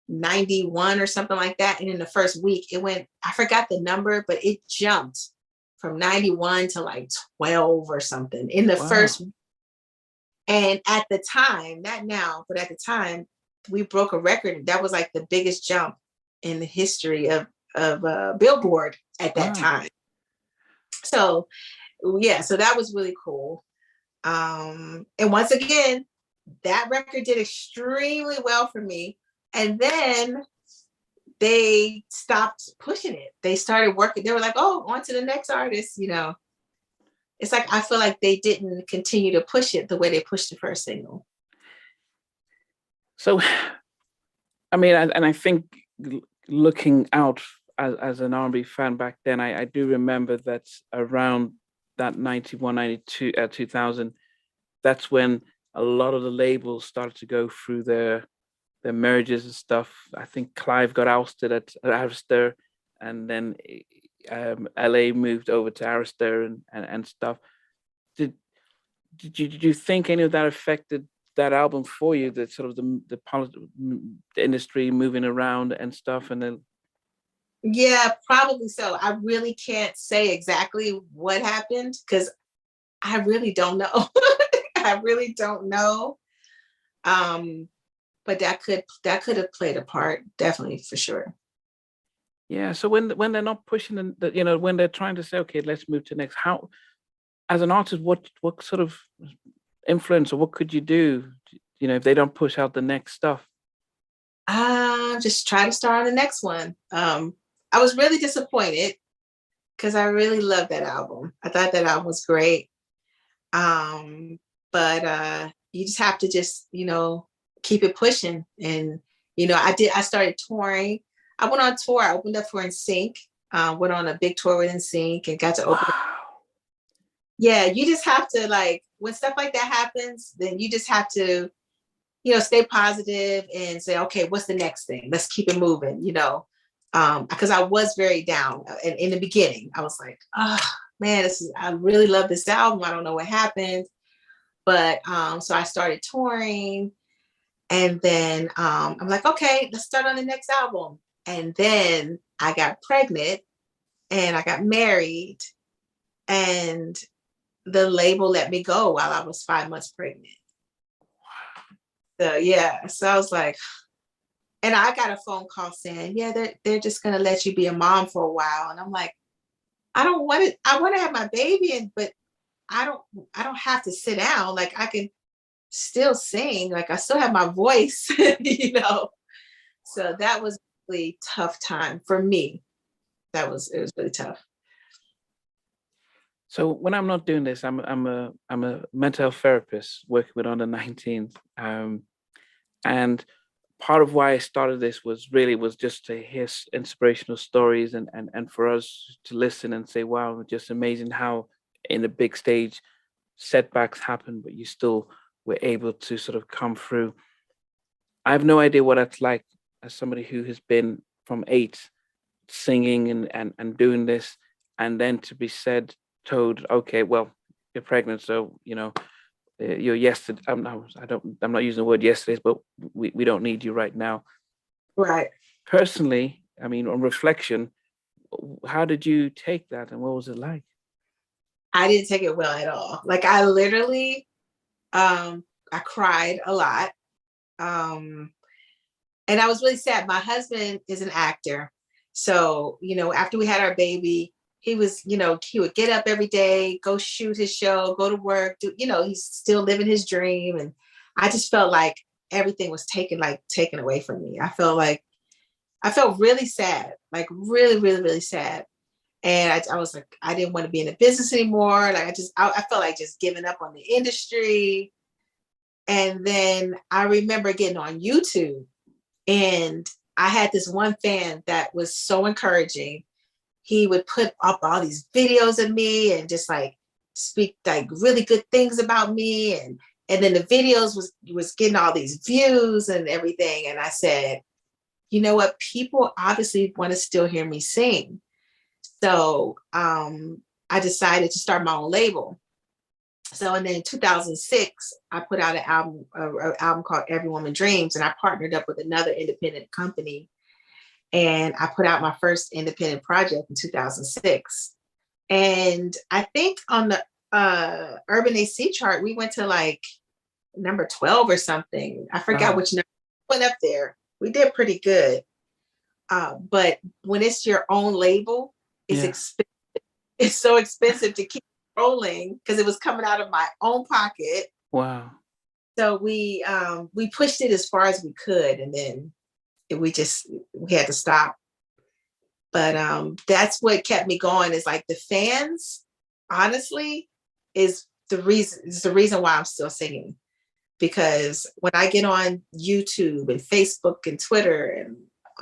91 or something like that. And in the first week it went, I forgot the number, but it jumped from 91 to like 12 or something in the first. And at the time, not now, but at the time, we broke a record. That was like the biggest jump in the history of Billboard at that time. So yeah, so that was really cool. And once again, that record did extremely well for me. And then they stopped pushing it. They started working. They were like, oh, on to the next artist, you know. It's like, I feel like they didn't continue to push it the way they pushed the first single. So, I mean, and I think looking out as an R&B fan back then, I do remember that around that 91, 92, 2000, that's when a lot of the labels started to go through their mergers and stuff. I think Clive got ousted at Arista, and then LA moved over to Arista and stuff. Did you think any of that affected that album for you? That sort of the industry moving around and stuff, and then. Yeah, probably so. I really can't say exactly what happened because I really don't know. I really don't know. But that could have played a part, definitely, for sure. Yeah. So when they're not pushing, you know, when they're trying to say, okay, let's move to next. How, as an artist, what sort of influence or what could you do? You know, if they don't push out the next stuff. Just try to start on the next one. I was really disappointed because I really loved that album. I thought that album was great. But you just have to just, you know, keep it pushing. And, you know, I started touring. I went on tour. I opened up for NSYNC, went on a big tour with NSYNC and got to open. Wow. Yeah, you just have to, like, when stuff like that happens, then you just have to, you know, stay positive and say, okay, what's the next thing? Let's keep it moving, you know. Because I was very down. And in the beginning, I was like, oh man, I really love this album. I don't know what happened. But so I started touring, and then I'm like, okay, let's start on the next album. And then I got pregnant and I got married, and the label let me go while I was 5 months pregnant. So yeah, so I was like, and I got a phone call saying, yeah, they're just gonna let you be a mom for a while. And I'm like, I don't want it. I want to have my baby, but I don't have to sit down. Like, I can still sing. Like, I still have my voice, you know. So that was a really tough time for me. It was really tough. So when I'm not doing this, I'm a mental health therapist working with under 19s, and part of why I started this was just to hear inspirational stories and for us to listen and say, wow, just amazing how in a big stage setbacks happen, but you still were able to sort of come through. I have no idea what that's like as somebody who has been from 8 singing and doing this, and then to be told, okay, well, you're pregnant, so, you know, you're yesterday. I'm not using the word yesterday, but we don't need you right now. Right. Personally, I mean, on reflection, how did you take that, and what was it like? I didn't take it well at all. Like, I literally, I cried a lot. And I was really sad. My husband is an actor. So, you know, after we had our baby, he was, you know, he would get up every day, go shoot his show, go to work, you know, he's still living his dream. And I just felt like everything was taken away from me. I felt really sad, like really, really, really sad. And I was like, I didn't want to be in the business anymore. Like, I felt like just giving up on the industry. And then I remember getting on YouTube, and I had this one fan that was so encouraging. He would put up all these videos of me and just like speak like really good things about me. And then the videos was getting all these views and everything. And I said, you know what? People obviously want to still hear me sing. So I decided to start my own label. So, and then in 2006, I put out an album called Every Woman Dreams, and I partnered up with another independent company, and I put out my first independent project in 2006. And I think on the Urban AC chart, we went to like number 12 or something. I forgot which number went up there. We did pretty good. But when it's your own label, it's expensive. It's so expensive to keep rolling because it was coming out of my own pocket. Wow. So we pushed it as far as we could, and then we had to stop. But that's what kept me going, is like the fans, honestly, is the reason why I'm still singing. Because when I get on YouTube and Facebook and Twitter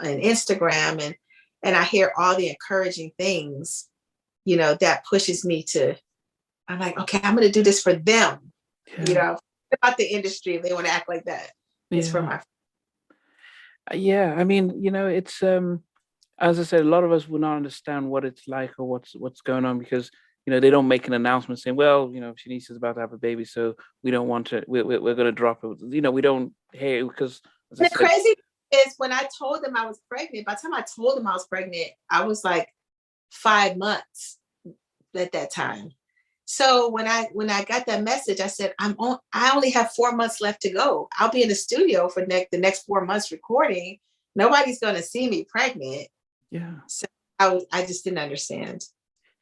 and Instagram and I hear all the encouraging things, you know, that pushes me to, I'm like, okay, I'm going to do this for them. Yeah. You know, about the industry, if they want to act like that, it's for my. Yeah, I mean, you know, it's as I said, a lot of us will not understand what it's like or what's going on, because you know they don't make an announcement saying, well, you know, Shanice is about to have a baby, so we don't want to. We're going to drop it. You know, we don't hear, because the crazy is when I told them I was pregnant. By the time I told them I was pregnant, I was like 5 months at that time. So when I got that message, I said, I only have 4 months left to go. I'll be in the studio for the next 4 months recording. Nobody's going to see me pregnant. Yeah. So I just didn't understand.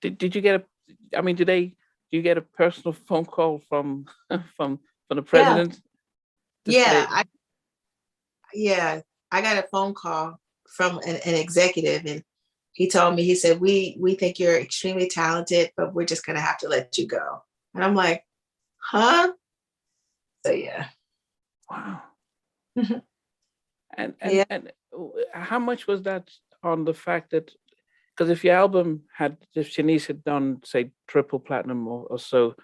Did you get do you get a personal phone call from the president? Yeah. I got a phone call from an executive, and he told me, he said, we think you're extremely talented, but we're just going to have to let you go. And I'm like, huh? So, yeah. Wow. And how much was that on the fact that, because if Shanice had done, say, triple platinum or so, do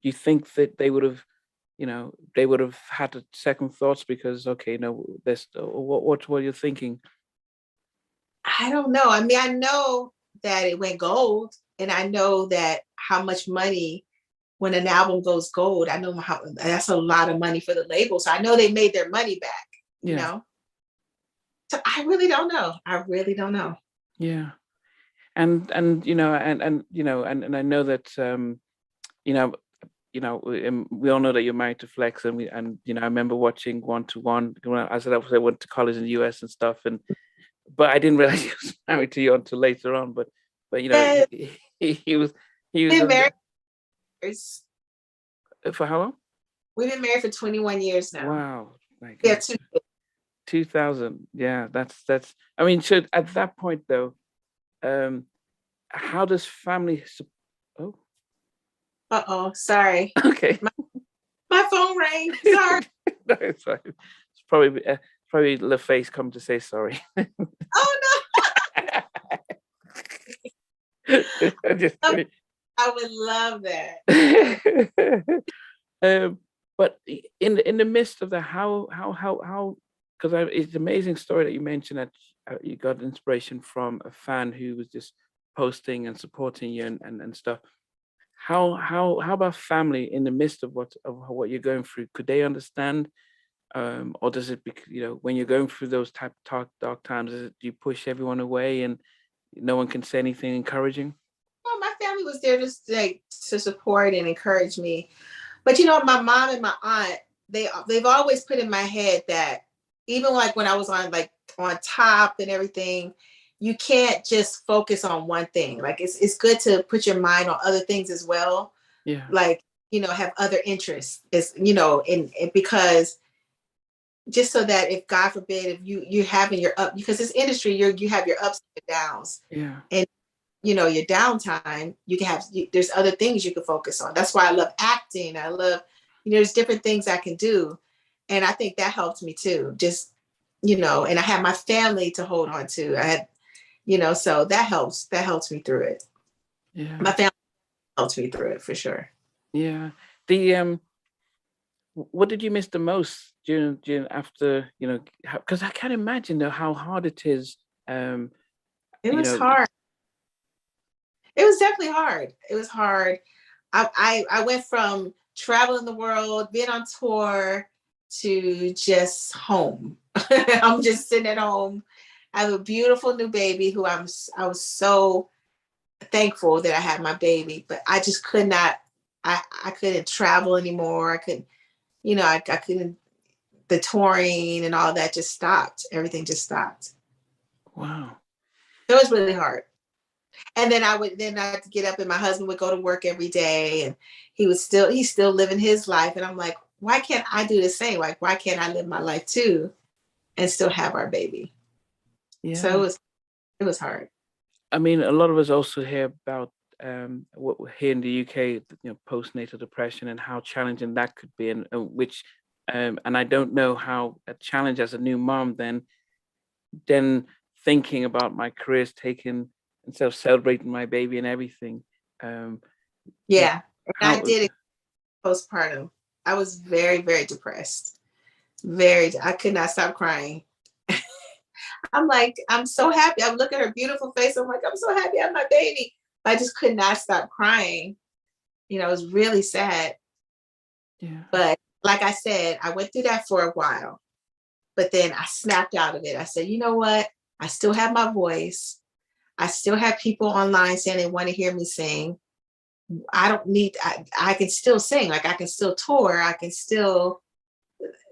you think that they would have had second thoughts because, okay, no, what were you thinking? I don't know. I mean, I know that it went gold, and I know that how much money when an album goes gold, I know that's a lot of money for the label. So I know they made their money back, you know? So I really don't know. Yeah. And you know, and you know, and I know that you know, we all know that you're married to Flex, and you know, I remember watching One to One. I went to college in the US and stuff, but I didn't realize he was married to you until later on. But you know, he was married for how long? We've been married for 21 years now. Wow. Yeah, 2000. Yeah, that's. I mean, so at that point though, how does family? Sorry. Okay. My phone rang. Sorry. No, it's fine. It's probably LaFace come to say sorry. Oh no. I would love that. But in the midst of that, how because it's an amazing story that you mentioned that you got inspiration from a fan who was just posting and supporting you and stuff. How about family in the midst of what you're going through? Could they understand, or does it, you know, when you're going through those dark times, do you push everyone away and no one can say anything encouraging? Well, my family was there to support and encourage me, but you know, my mom and my aunt, they've always put in my head that even like when I was on top and everything, you can't just focus on one thing. Like it's good to put your mind on other things as well. Yeah. Like, you know, have other interests. It's, you know, and because just so that if God forbid, if you're having your up, because this industry, you have your ups and downs. Yeah. And you know, your downtime, there's other things you can focus on. That's why I love acting. I love, you know, there's different things I can do. And I think that helped me too. Just, you know, and I had my family to hold on to. I had, you know, so that helps me through it. Yeah. My family helps me through it for sure. Yeah. The what did you miss the most during after, you know, because I can't imagine though how hard it is. It was hard. It was definitely hard. It was hard. I went from traveling the world, being on tour, to just home. I'm just sitting at home. I have a beautiful new baby who I was so thankful that I had my baby, but I just could not, I couldn't travel anymore. I couldn't, I couldn't, the touring and all that just stopped. Everything just stopped. Wow. It was really hard. And then I'd get up and my husband would go to work every day and he's still living his life. And I'm like, why can't I do the same? Like, why can't I live my life too and still have our baby? Yeah. So it was hard. I mean, a lot of us also hear about what here in the UK, postnatal depression and how challenging that could be, and and I don't know how a challenge as a new mom then thinking about my careers taking instead of celebrating my baby and everything. Yeah, and I did it postpartum. I was very, very depressed. I could not stop crying. I'm like, I'm so happy. I look at her beautiful face. I'm like, I'm so happy I have my baby. I just could not stop crying. It was really sad. Yeah. But like I said, I went through that for a while, but then I snapped out of it. I said, you know what? I still have my voice. I still have people online saying they want to hear me sing. I can still sing. Like I can still tour. I can still,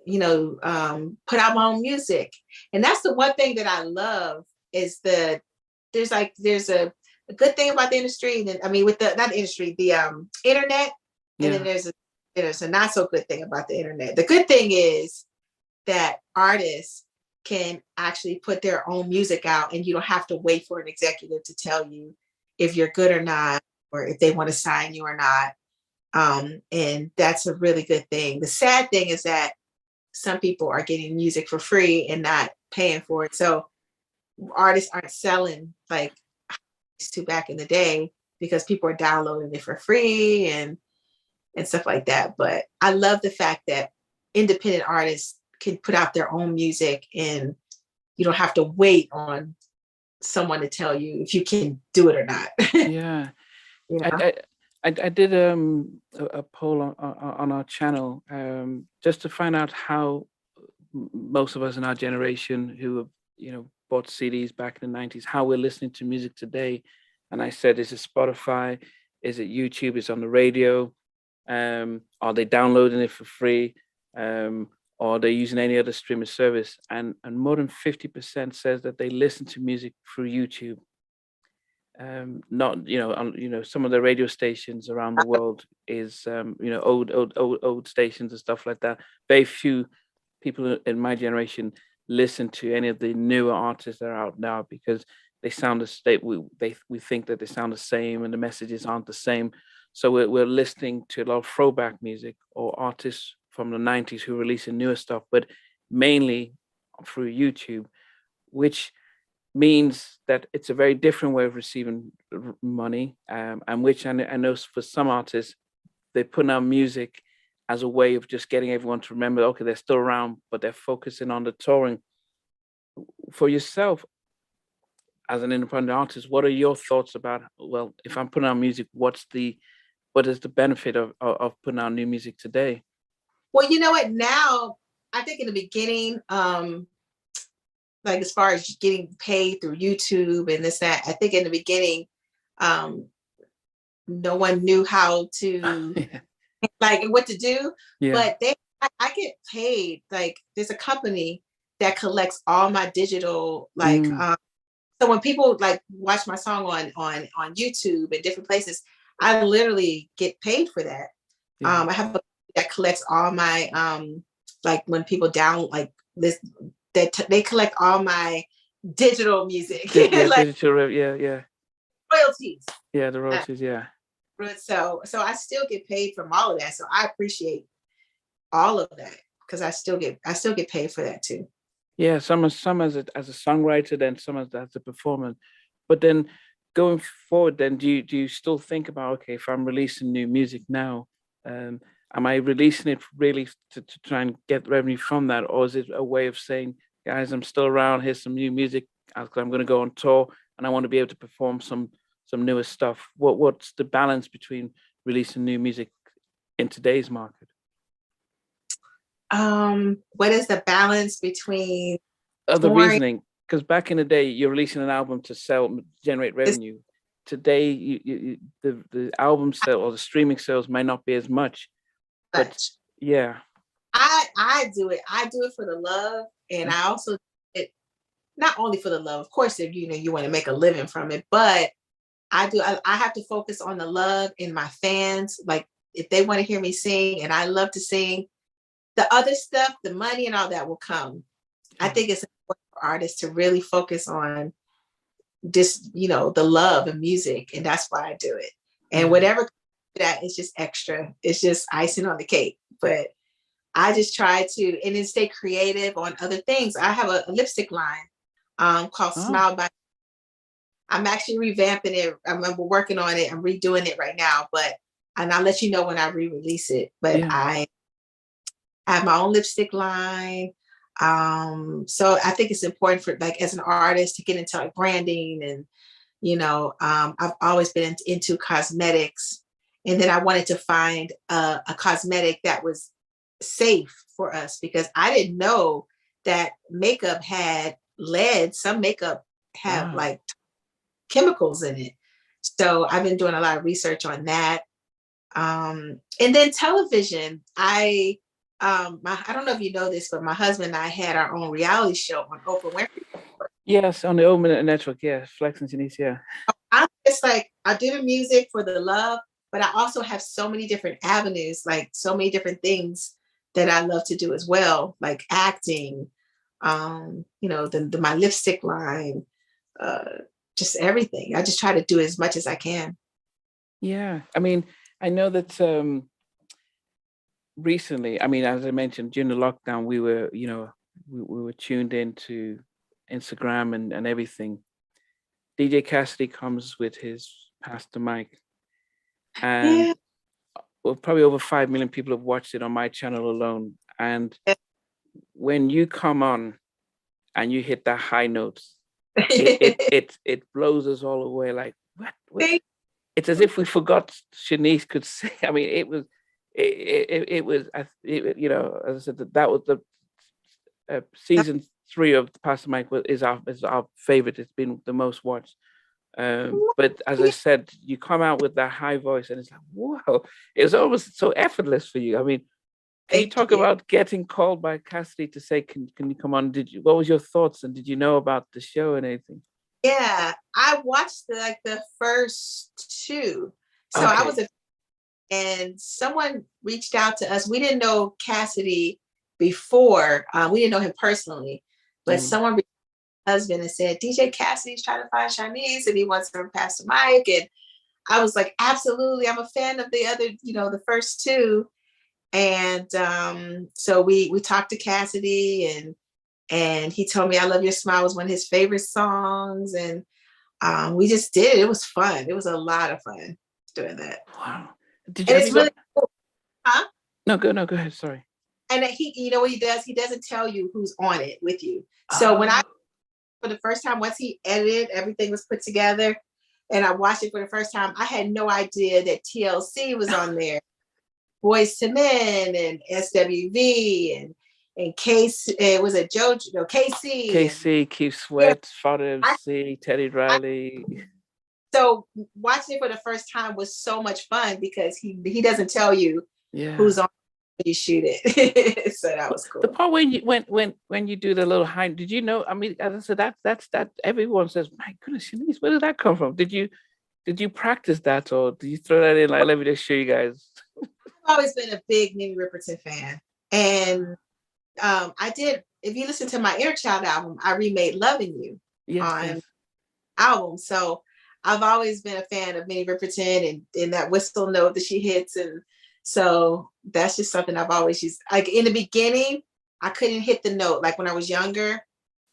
put out my own music. And that's the one thing that I love is there's a good thing about the industry. And then, I mean, with not the industry, the internet. And then there's a not so good thing about the internet. The good thing is that artists can actually put their own music out and you don't have to wait for an executive to tell you if you're good or not, or if they want to sign you or not. And that's a really good thing. The sad thing is that some people are getting music for free and not paying for it. So artists aren't selling like to back in the day because people are downloading it for free and stuff like that. But I love the fact that independent artists can put out their own music and you don't have to wait on someone to tell you if you can do it or not. Yeah. I did a poll on our channel just to find out how most of us in our generation who have bought CDs back in the 90s, how we're listening to music today. And I said, is it Spotify? Is it YouTube? Is it on the radio? Are they downloading it for free? Or are they using any other streaming service? And more than 50% says that they listen to music through YouTube. Not some of the radio stations around the world is old stations and stuff like that. Very few people in my generation listen to any of the newer artists that are out now because they sound we think that they sound the same and the messages aren't the same. So we're listening to a lot of throwback music or artists from the 90s who release newer stuff, but mainly through YouTube, which means that it's a very different way of receiving money, and which I know for some artists, they put out music as a way of just getting everyone to remember, okay, they're still around, but they're focusing on the touring. For yourself, as an independent artist, what are your thoughts about, well, if I'm putting out music, what is the benefit of putting out new music today? Well, you know what, now, I think in the beginning, like as far as getting paid through YouTube and this, that, I think in the beginning, no one knew how to, like what to do, but I get paid. Like there's a company that collects all my digital, like, so when people like watch my song on YouTube and different places, I literally get paid for that. I have a that collects all my, like when people down, like this, they collect all my digital music. Like, digital, royalties. Yeah, the royalties, So I still get paid from all of that. So I appreciate all of that because I still get paid for that too. Yeah, some as a songwriter, then some as a performer. But then going forward, then do you still think about, okay, if I'm releasing new music now, am I releasing it really to try and get revenue from that? Or is it a way of saying, guys, I'm still around, here's some new music, I'm going to go on tour and I want to be able to perform some some newer stuff. What's the balance between releasing new music in today's market? What is the balance between the reasoning? Because back in the day, you're releasing an album to generate revenue. Today, the album sale or the streaming sales might not be as much. But yeah, I do it. I do it for the love, and I also do it not only for the love. Of course, if you want to make a living from it, but I have to focus on the love in my fans. Like if they want to hear me sing, and I love to sing, the other stuff, the money and all that will come. I think it's important for artists to really focus on just, the love of music. And that's why I do it. And whatever that is just extra. It's just icing on the cake. But I just try to, and then stay creative on other things. I have a lipstick line called Smile by. I'm actually revamping it. I remember working on it. I'm redoing it right now, and I'll let you know when I re-release it. But I have my own lipstick line. So I think it's important for as an artist to get into branding and, I've always been into cosmetics, and then I wanted to find a cosmetic that was safe for us because I didn't know that makeup had lead. Some makeup have chemicals in it. So I've been doing a lot of research on that. And then television, I don't know if you know this, but my husband and I had our own reality show on Oprah Winfrey. Yes, on the Omen Network. Yeah, Flex and Shanice. Yeah. I'm just I do the music for the love, but I also have so many different avenues, so many different things that I love to do as well, like acting, my lipstick line, just everything. I just try to do as much as I can. Yeah, I mean, I know that. Recently, I mean, as I mentioned, during the lockdown, we were, we were tuned into Instagram and everything. DJ Cassidy comes with his Pass the Mic, and probably over 5 million people have watched it on my channel alone. And when you come on and you hit that high notes, it blows us all away. Like what? It's as if we forgot Shanice could sing. I mean, it was, as I said, that was the season 3 of the Pastor Mike is our favorite. It's been the most watched. But as I said, you come out with that high voice, and it's like, wow! It was almost so effortless for you. I mean, can you talk about getting called by Cassidy to say, "Can you come on?" What was your thoughts, and did you know about the show and anything? Yeah, I watched the first 2, so I was and someone reached out to us. We didn't know Cassidy before. We didn't know him personally, but someone reached out to my husband and said, DJ Cassidy's trying to find Shanice and he wants her to pass the mic. And I was like, absolutely. I'm a fan of the other, the first 2. And so we talked to Cassidy and he told me I Love Your Smile was one of his favorite songs. And we just did it. It was fun. It was a lot of fun doing that. Wow. It's really cool. Huh? No, go ahead. Sorry. And he, what he does? He doesn't tell you who's on it with you. So when for the first time, once he edited, everything was put together, and I watched it for the first time, I had no idea that TLC was on there, Boyz II Men, and SWV, and Case. It was a JoJo, KC, Keith Sweat, Father MC, Teddy Riley. So watching it for the first time was so much fun because he doesn't tell you who's on when you shoot it. So that was cool. The part when you do the little high, did you know? I mean, as I said, that's everyone says, my goodness, Shanice, where did that come from? Did you practice that, or did you throw that in? Like, let me just show you guys. I've always been a big Minnie Riperton fan, and I did. If you listen to my Inner Child album, I remade "Loving You" on album. So I've always been a fan of Minnie Riperton and that whistle note that she hits. And so that's just something I've always used. Like in the beginning, I couldn't hit the note, like when I was younger.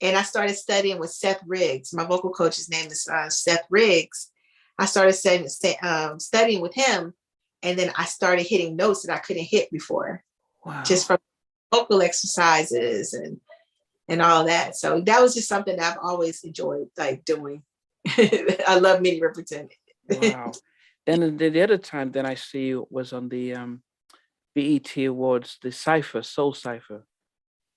And I started studying with Seth Riggs. My vocal coach's name is Seth Riggs. I started studying with him. And then I started hitting notes that I couldn't hit before. Wow. Just from vocal exercises and all that. So that was just something that I've always enjoyed doing. I love Minnie Riperton. Wow. Then the other time then I see you was on the BET Awards, the Cypher, Soul Cypher.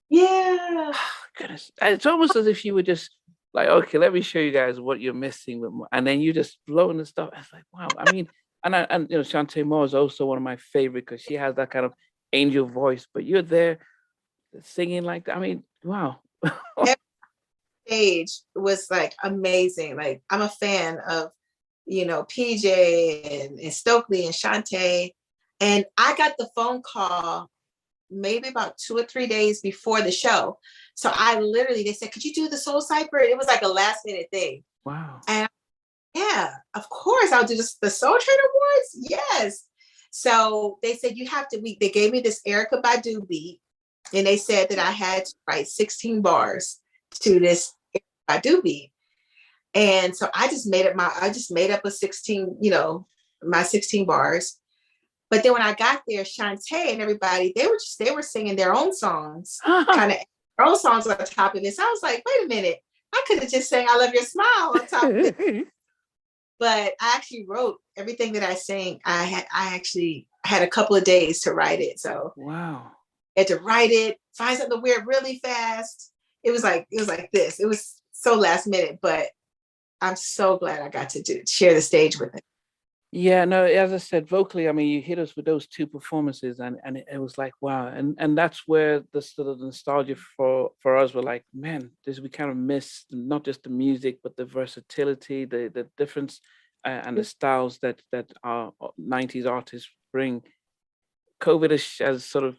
Yeah. Goodness. It's almost as if you were just like, okay, let me show you guys what you're missing with and then you just blowing the stuff. It's like, wow. I mean, and you know, Shantae Moore is also one of my favorite because she has that kind of angel voice, but you're there singing like that. I mean, wow. Every stage was like amazing. Like I'm a fan of, you know, PJ and Stokely and Shantae. And I got the phone call maybe about 2 or 3 days before the show. So I literally, they said, could you do the Soul Cypher? It was like a last minute thing. Wow. And yeah, of course I'll do the Soul Train Awards. Yes. So they said, you have to, they gave me this Erykah Badu beat. And they said that I had to write 16 bars to this Erykah Badu beat. And so I just made up a 16, you know, my 16 bars. But then when I got there, Shantae and everybody, they were singing their own songs, kind of their own songs on top of it. So I was like, wait a minute, I could have just sang "I Love Your Smile" on top of it. But I actually wrote everything that I sang. I actually had a couple of days to write it. So wow, I had to write it, find something weird really fast. It was like this. It was so last minute, but I'm so glad I got to share the stage with it. Yeah, no, as I said, vocally, I mean, you hit us with those two performances and it was like, wow. And that's where the sort of nostalgia for us were like, man, we kind of missed not just the music, but the versatility, the difference and the styles that our 90s artists bring. COVID has sort of,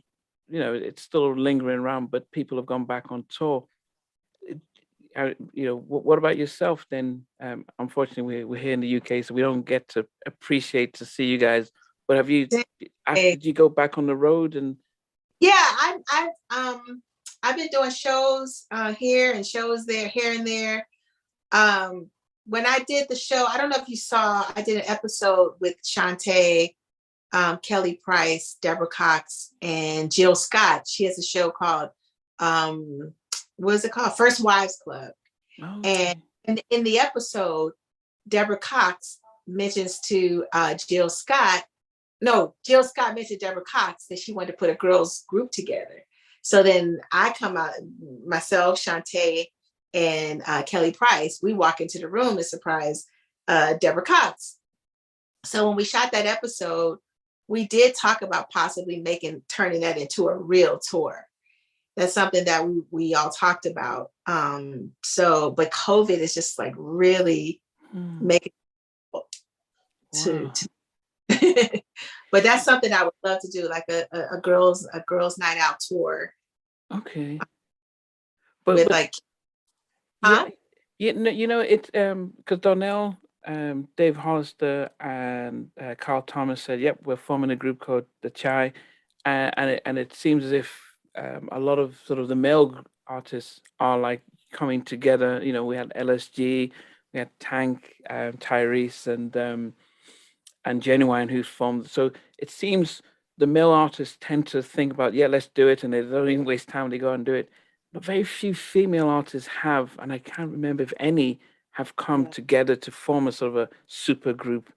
you know, it's still lingering around, but people have gone back on tour. You know, what about yourself then? Unfortunately, we're here in the UK, so we don't get to appreciate to see you guys. But have you? Did you go back on the road and? Yeah, I've been doing shows here and shows there, here and there. When I did the show, I don't know if you saw, I did an episode with Shantae, Kelly Price, Deborah Cox, and Jill Scott. She has a show called what is it called? First Wives Club. Oh. And in the episode, Deborah Cox mentions to Jill Scott mentioned Deborah Cox that she wanted to put a girls group together. So then I come out, myself, Shantae, and Kelly Price, we walk into the room and surprise Deborah Cox. So when we shot that episode, we did talk about possibly turning that into a real tour. That's something that we all talked about. But COVID is just like really making it to but that's something I would love to do, like a girls night out tour. Okay. But like, huh? Yeah, you know, it's because Donnell, Dave Hollister, and Carl Thomas said, "Yep, we're forming a group called the Chai," and it seems as if a lot of sort of the male artists are like coming together. You know, we had LSG, we had Tank, Tyrese, and Genuine who's formed. So it seems the male artists tend to think about, yeah, let's do it, and they don't even waste time. They go and do it. But very few female artists have, and I can't remember if any have come together to form a sort of a super group.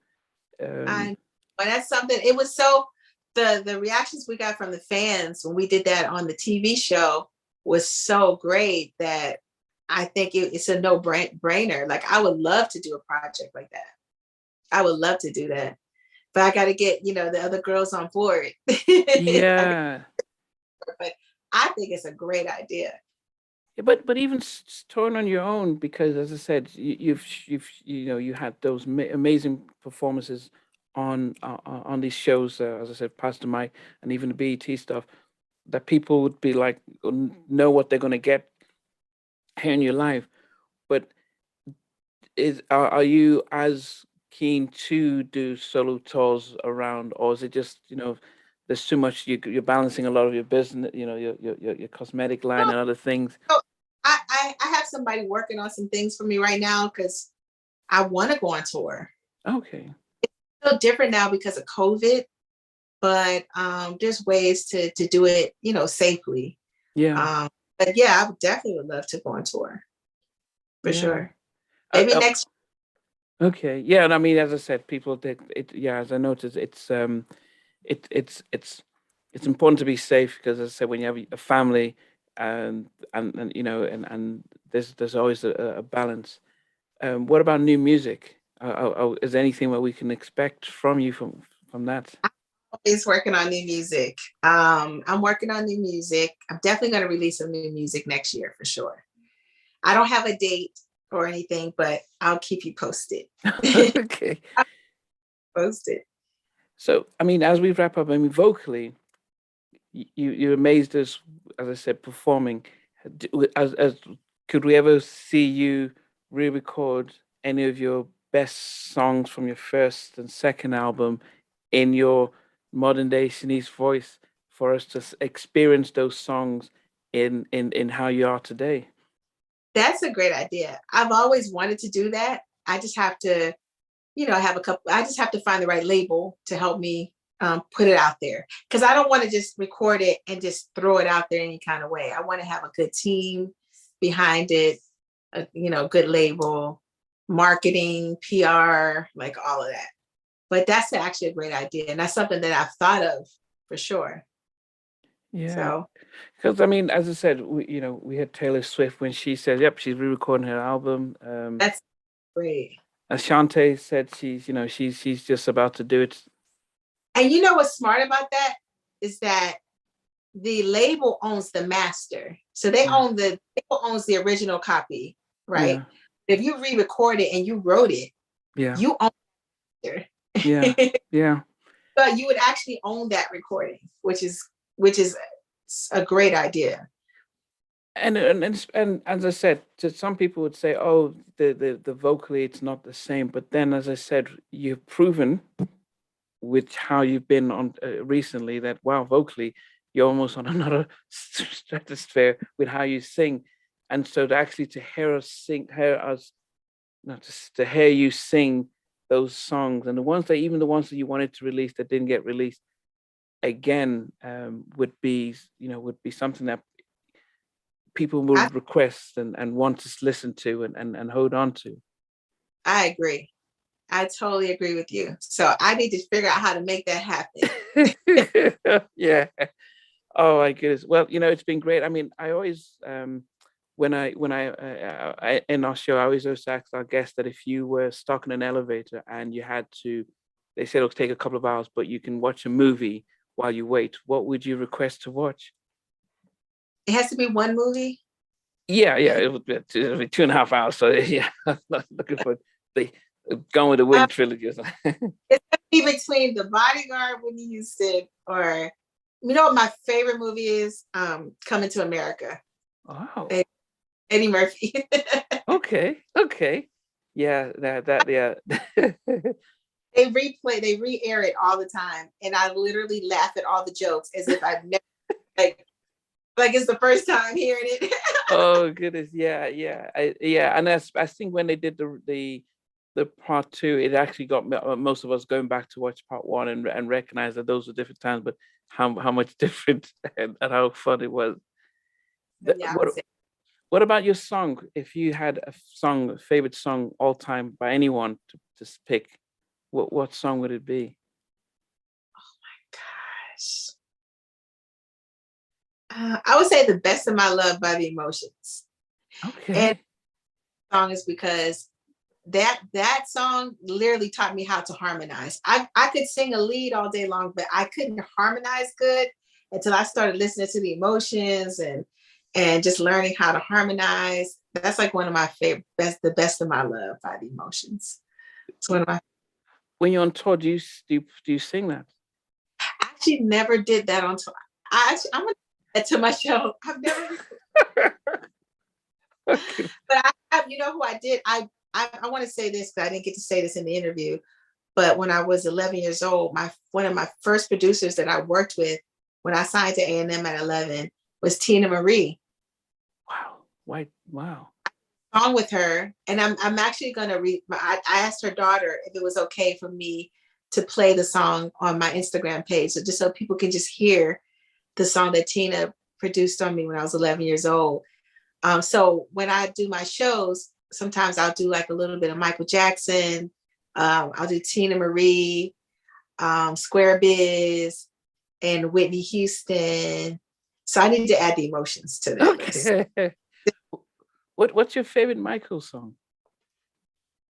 But that's something. It was so. The reactions we got from the fans when we did that on the TV show was so great that I think it's a no-brainer. Like I would love to do a project like that. I would love to do that, but I got to get, you know, the other girls on board. Yeah. But I think it's a great idea. Yeah, but even touring on your own, because as I said, you had those amazing performances on these shows, as I said, Pastor Mike, and even the BET stuff, that people would be like, know what they're going to get hearing you live. But are you as keen to do solo tours around, or is it just, you know, there's too much, you're balancing a lot of your business, you know, your cosmetic line and other things? I have somebody working on some things for me right now because I want to go on tour. Okay. So different now because of COVID, but there's ways to do it, you know, safely. Yeah. But yeah, I definitely would love to go on tour for sure. Maybe next. Okay. Yeah. And I mean, as I said, people that it. Yeah. As I noticed, it's important to be safe because, as I said, when you have a family, and you know, and there's always a balance. What about new music? Is there anything that we can expect from you from that? Always working on new music. I'm working on new music. I'm definitely going to release some new music next year for sure. I don't have a date or anything, but I'll keep you posted. Okay. Posted. So, I mean, as we wrap up, I mean, vocally, you amazed us, as I said, performing. As could we ever see you re-record any of your best songs from your first and second album in your modern day Shanice voice for us to experience those songs in how you are today? That's a great idea. I've always wanted to do that. I just have to, I just have to find the right label to help me put it out there. Because I don't want to just record it and just throw it out there any kind of way. I want to have a good team behind it, good label, marketing, PR, like all of that. But that's actually a great idea. And that's something that I've thought of for sure. Yeah. So, because I mean, as I said, we had Taylor Swift when she said, "Yep, she's re-recording her album." that's great. Ashanti said she's just about to do it. And you know what's smart about that is that the label owns the master, so they own the label owns the original copy, right? Yeah. If you re-record it and you wrote it, you own it. Yeah. But you would actually own that recording, which is a great idea. And as I said, some people would say, "Oh, the vocally it's not the same." But then, as I said, you've proven with how you've been on recently that wow, vocally you're almost on another stratosphere with how you sing, and so to hear you sing those songs, and the ones that you wanted to release that didn't get released again, would be something that people will request and want to listen to and hold on to. I agree. I totally agree with you. So I need to figure out how to make that happen. Yeah. Oh my goodness. Well, it's been great. I mean, I always when I in our show, I always ask our guests that if you were stuck in an elevator and you had to, they said it'll take a couple of hours, but you can watch a movie while you wait, what would you request to watch? It has to be one movie? Yeah, it would be 2.5 hours. So yeah, I'm not looking for the Gone with the Wind trilogy or something. It's going to be between The Bodyguard, Whitney Houston, or what my favorite movie is? Coming to America. Oh. Eddie Murphy. Okay. Yeah, yeah. They re-air it all the time, and I literally laugh at all the jokes as if I've never like it's the first time hearing it. Oh goodness, yeah. And I think when they did the part 2, it actually got most of us going back to watch part 1 and recognize that those were different times, but how much different and how fun it was. What about your song? If you had a favorite song all time by anyone to pick, what song would it be? Oh my gosh. I would say The Best of My Love by The Emotions. Okay. And the song is because that song literally taught me how to harmonize. I could sing a lead all day long, but I couldn't harmonize good until I started listening to The Emotions and just learning how to harmonize. That's like one of my favorite, The Best of My Love by The Emotions. It's one of my. When you're on tour, do you sing that? I actually never did that on tour. I'm gonna do that to my show. I've never. Okay. But who I did. I want to say this, because I didn't get to say this in the interview. But when I was 11 years old, one of my first producers that I worked with when I signed to A&M at 11 was Tina Marie. Wow. Song with her, and I'm actually going to I asked her daughter if it was okay for me to play the song on my Instagram page, so just so people can just hear the song that Tina produced on me when I was 11 years old. So when I do my shows, sometimes I'll do like a little bit of Michael Jackson. I'll do Tina Marie, Square Biz, and Whitney Houston. So I need to add the emotions to that list. What's your favorite Michael song?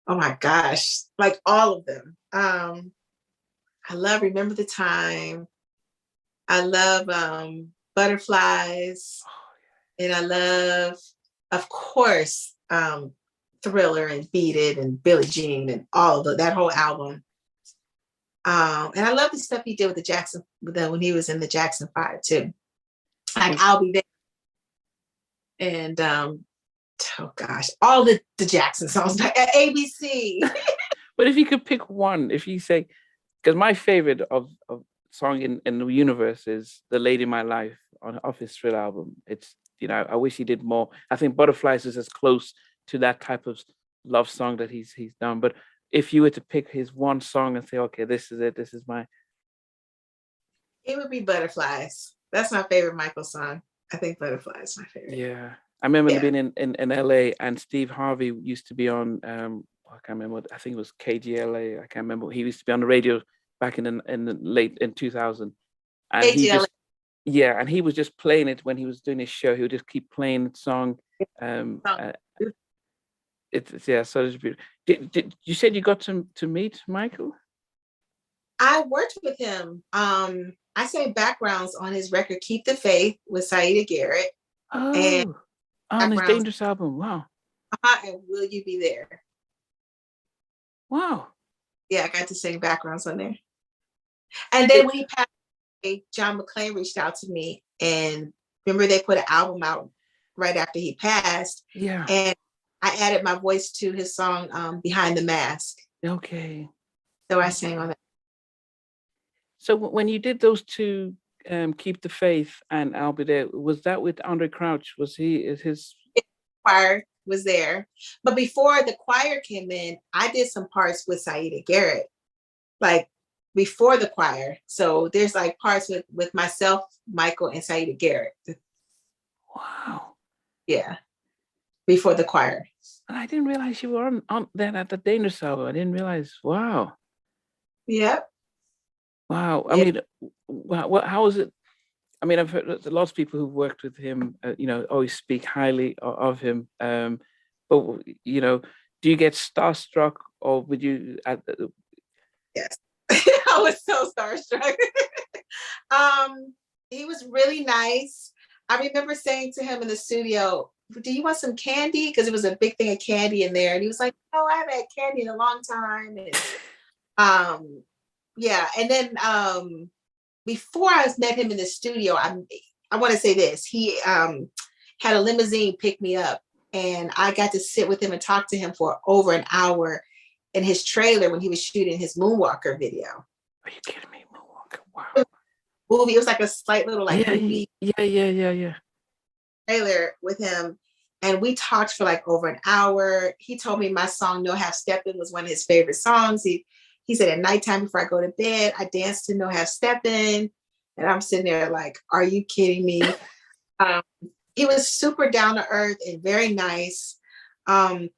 Oh my gosh, like all of them. I love Remember the Time. I love Butterflies. And I love, of course, Thriller and Beat It and Billie Jean and all of that whole album. And I love the stuff he did with the Jackson, when he was in the Jackson 5 too. Like I'll Be There. And oh gosh, all the Jackson songs, like ABC. But if you could pick one, if you say, because my favorite of song in the universe is The Lady in My Life off his Thrill album. It's, I wish he did more. I think Butterflies is as close to that type of love song that he's done. But if you were to pick his one song and say, okay, this is it, this is my... It would be Butterflies. That's my favorite Michael song. I think Butterflies is my favorite. Yeah. I remember being in LA, and Steve Harvey used to be on, I can't remember, I think it was KGLA. I can't remember. He used to be on the radio back in the late 2000. And KGLA. and he was just playing it when he was doing his show. He would just keep playing the song. It's so it's beautiful. Did you said you got to meet Michael? I worked with him. I sang backgrounds on his record Keep the Faith with Saida Garrett. And on his Dangerous album. Wow. And Will You Be There? Wow. Yeah, I got to sing backgrounds on there. And then when he passed away, John McClain reached out to me, and remember they put an album out right after he passed. Yeah. And I added my voice to his song Behind the Mask. Okay. So I sang on that. So when you did those two, Keep the Faith and I'll Be There, was that with Andre Crouch? Was his choir was there? But before the choir came in, I did some parts with Saida Garrett, like before the choir. So there's like parts with myself, Michael, and Saida Garrett. Wow. Yeah. Before the choir. And I didn't realize you were on then at the Dangerous album. I didn't realize. Wow. Yep. Wow. I mean, how is it? I mean, I've heard lots of people who've worked with him, always speak highly of him. But, do you get starstruck, or would you? Yes. I was so starstruck. He was really nice. I remember saying to him in the studio, do you want some candy? Because it was a big thing of candy in there. And he was like, no, I haven't had candy in a long time. And yeah. And then before I met him in the studio, I want to say this. He had a limousine pick me up, and I got to sit with him and talk to him for over an hour in his trailer when he was shooting his Moonwalker video. Are you kidding me? Moonwalker, wow. Movie. It was like a slight little movie. Yeah. Trailer with him, and we talked for like over an hour. He told me my song No Half Steppin' was one of his favorite songs. He said at nighttime before I go to bed, I dance to No Half Steppin', and I'm sitting there like, are you kidding me? He was super down to earth and very nice. There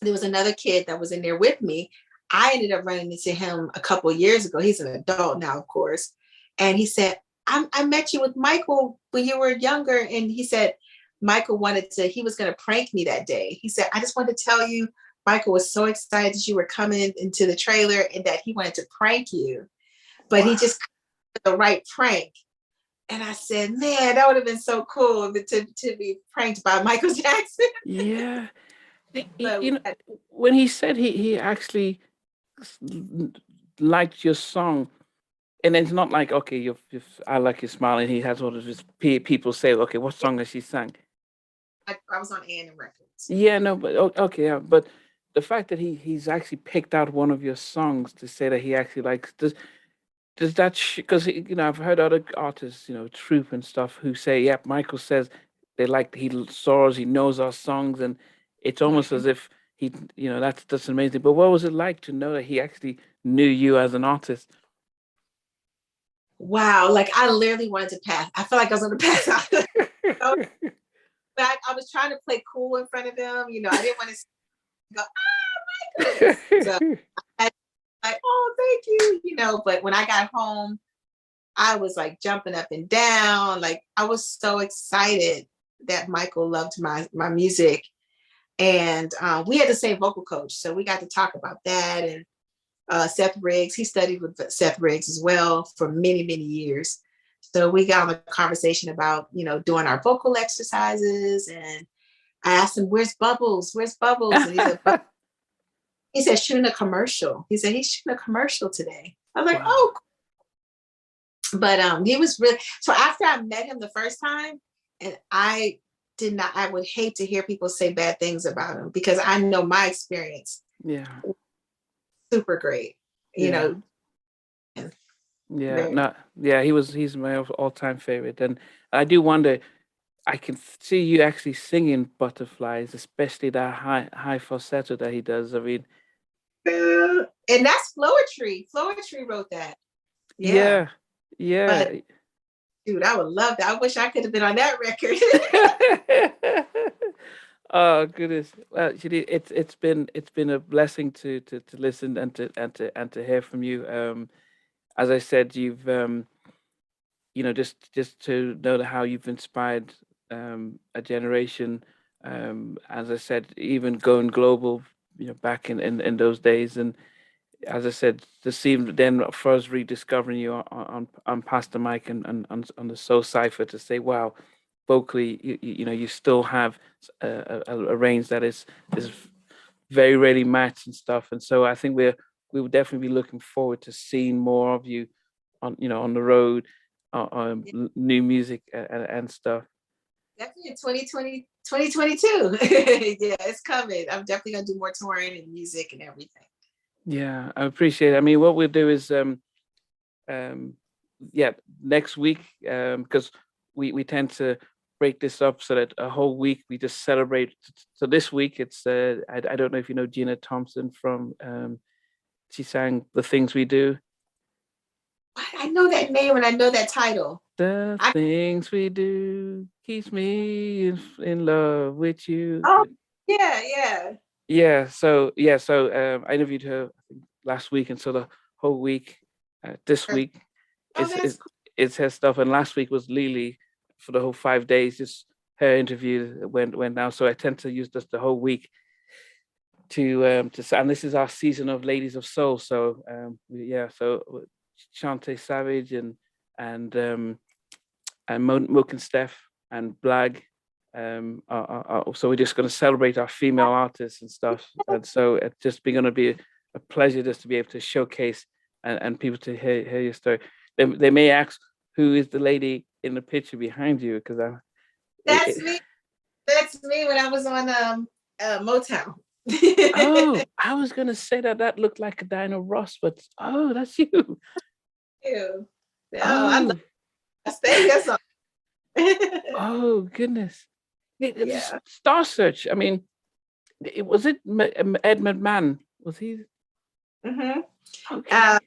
was another kid that was in there with me. I ended up running into him a couple of years ago. He's an adult now, of course. And he said, I met you with Michael when you were younger. And he said, Michael he was going to prank me that day. He said, I just wanted to tell you, Michael was so excited that you were coming into the trailer and that he wanted to prank you. But he just did the right prank. And I said, man, that would have been so cool to be pranked by Michael Jackson. Yeah. When he said he actually liked your song, and it's not like, okay, I like your smile, and he has all of his people say, okay, what song has she sang? I was on A&M Records. Yeah, no, but okay, yeah, but the fact that he's actually picked out one of your songs to say that he actually likes, does that, because I've heard other artists, Troop and stuff, who say, yeah, Michael says he soars, he knows our songs, and it's almost as if he, that's amazing. But what was it like to know that he actually knew you as an artist? Wow, like I literally wanted to pass. I felt like I was going to pass out. But I was trying to play cool in front of him. I didn't want to go, oh my goodness. So I like, oh, thank you, you know, but when I got home, I was like jumping up and down. Like I was so excited that Michael loved my music. And we had the same vocal coach. So we got to talk about that. And Seth Riggs, he studied with Seth Riggs as well for many, many years. So we got on a conversation about, you know, doing our vocal exercises. And I asked him, where's Bubbles? Where's Bubbles? And he said, shooting a commercial. He said, he's shooting a commercial today. I was like, oh, cool. But he was really, so after I met him the first time, and I would hate to hear people say bad things about him because I know my experience. Yeah. Super great, you know. He's my all-time favorite. And I do wonder, I can see you actually singing Butterflies, especially that high falsetto that he does. I mean, and that's Floetry. Floetry wrote that. Yeah. But, dude, I would love that. I wish I could have been on that record. Oh goodness! Well, Shanice, it's been a blessing to listen and to hear from you. As I said, you've you know, just to know how you've inspired a generation. As I said, even going global, you know, back in those days. And as I said, to see then first rediscovering you on Pastor Mike and on the Soul Cipher, to say, wow, vocally, you know, you still have a range that is very rarely matched and stuff. And so I think we will definitely be looking forward to seeing more of you on, you know, on the road, new music and stuff. Definitely in 2020, 2022. Yeah, it's coming. I'm definitely gonna do more touring and music and everything. Yeah, I appreciate it. I mean, what we'll do is next week, because we tend to break this up so that a whole week we just celebrate. So this week it's I don't know if you know Gina Thompson from she sang The Things We Do. I know that name and I know that title. Things we do keeps me in love with you. Oh yeah. So I interviewed her last week, and so the whole week this week it's her stuff, and last week was Lily for the whole 5 days. Just her interview went down. So I tend to use just the whole week to and this is our season of Ladies of Soul. So so Shantae Savage and Mook and Steph and Blag. So we're just going to celebrate our female artists and stuff. And so it's just going to be a pleasure just to be able to showcase and people to hear your story. They may ask, who is the lady in the picture behind you? Because that's me. That's me when I was on Motown. Oh, I was gonna say that looked like a Dinah Ross, but that's you. Ew. I stay here. So. Oh goodness. Yeah. Star Search. I mean, was it Ed McMahon? Was he? Mm-hmm. Okay.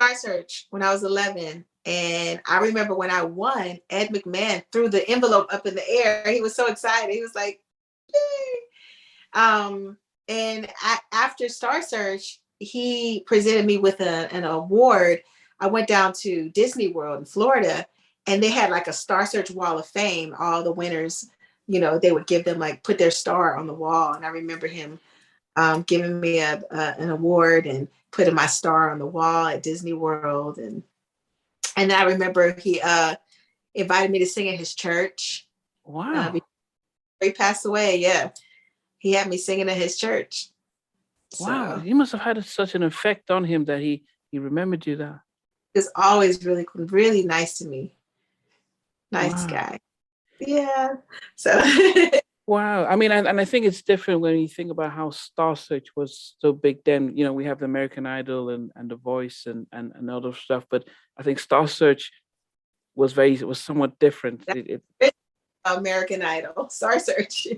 Star Search when I was 11. And I remember when I won, Ed McMahon threw the envelope up in the air. He was so excited. He was like, yay. And after Star Search, he presented me with an award. I went down to Disney World in Florida, and they had like a Star Search Wall of Fame. All the winners, you know, they would give them like put their star on the wall. And I remember him giving me an award and putting my star on the wall at Disney World. And I remember he invited me to sing at his church. Wow. Before he passed away, yeah. He had me singing at his church. Wow, So, you must have had such an effect on him that he remembered you that. He was always really, really nice to me. Nice Wow. guy. Yeah. So wow. I mean, and I think it's different when you think about how Star Search was so big then. You know, we have the American Idol and The Voice and other stuff, but I think Star Search was somewhat different. American Idol, Star Search.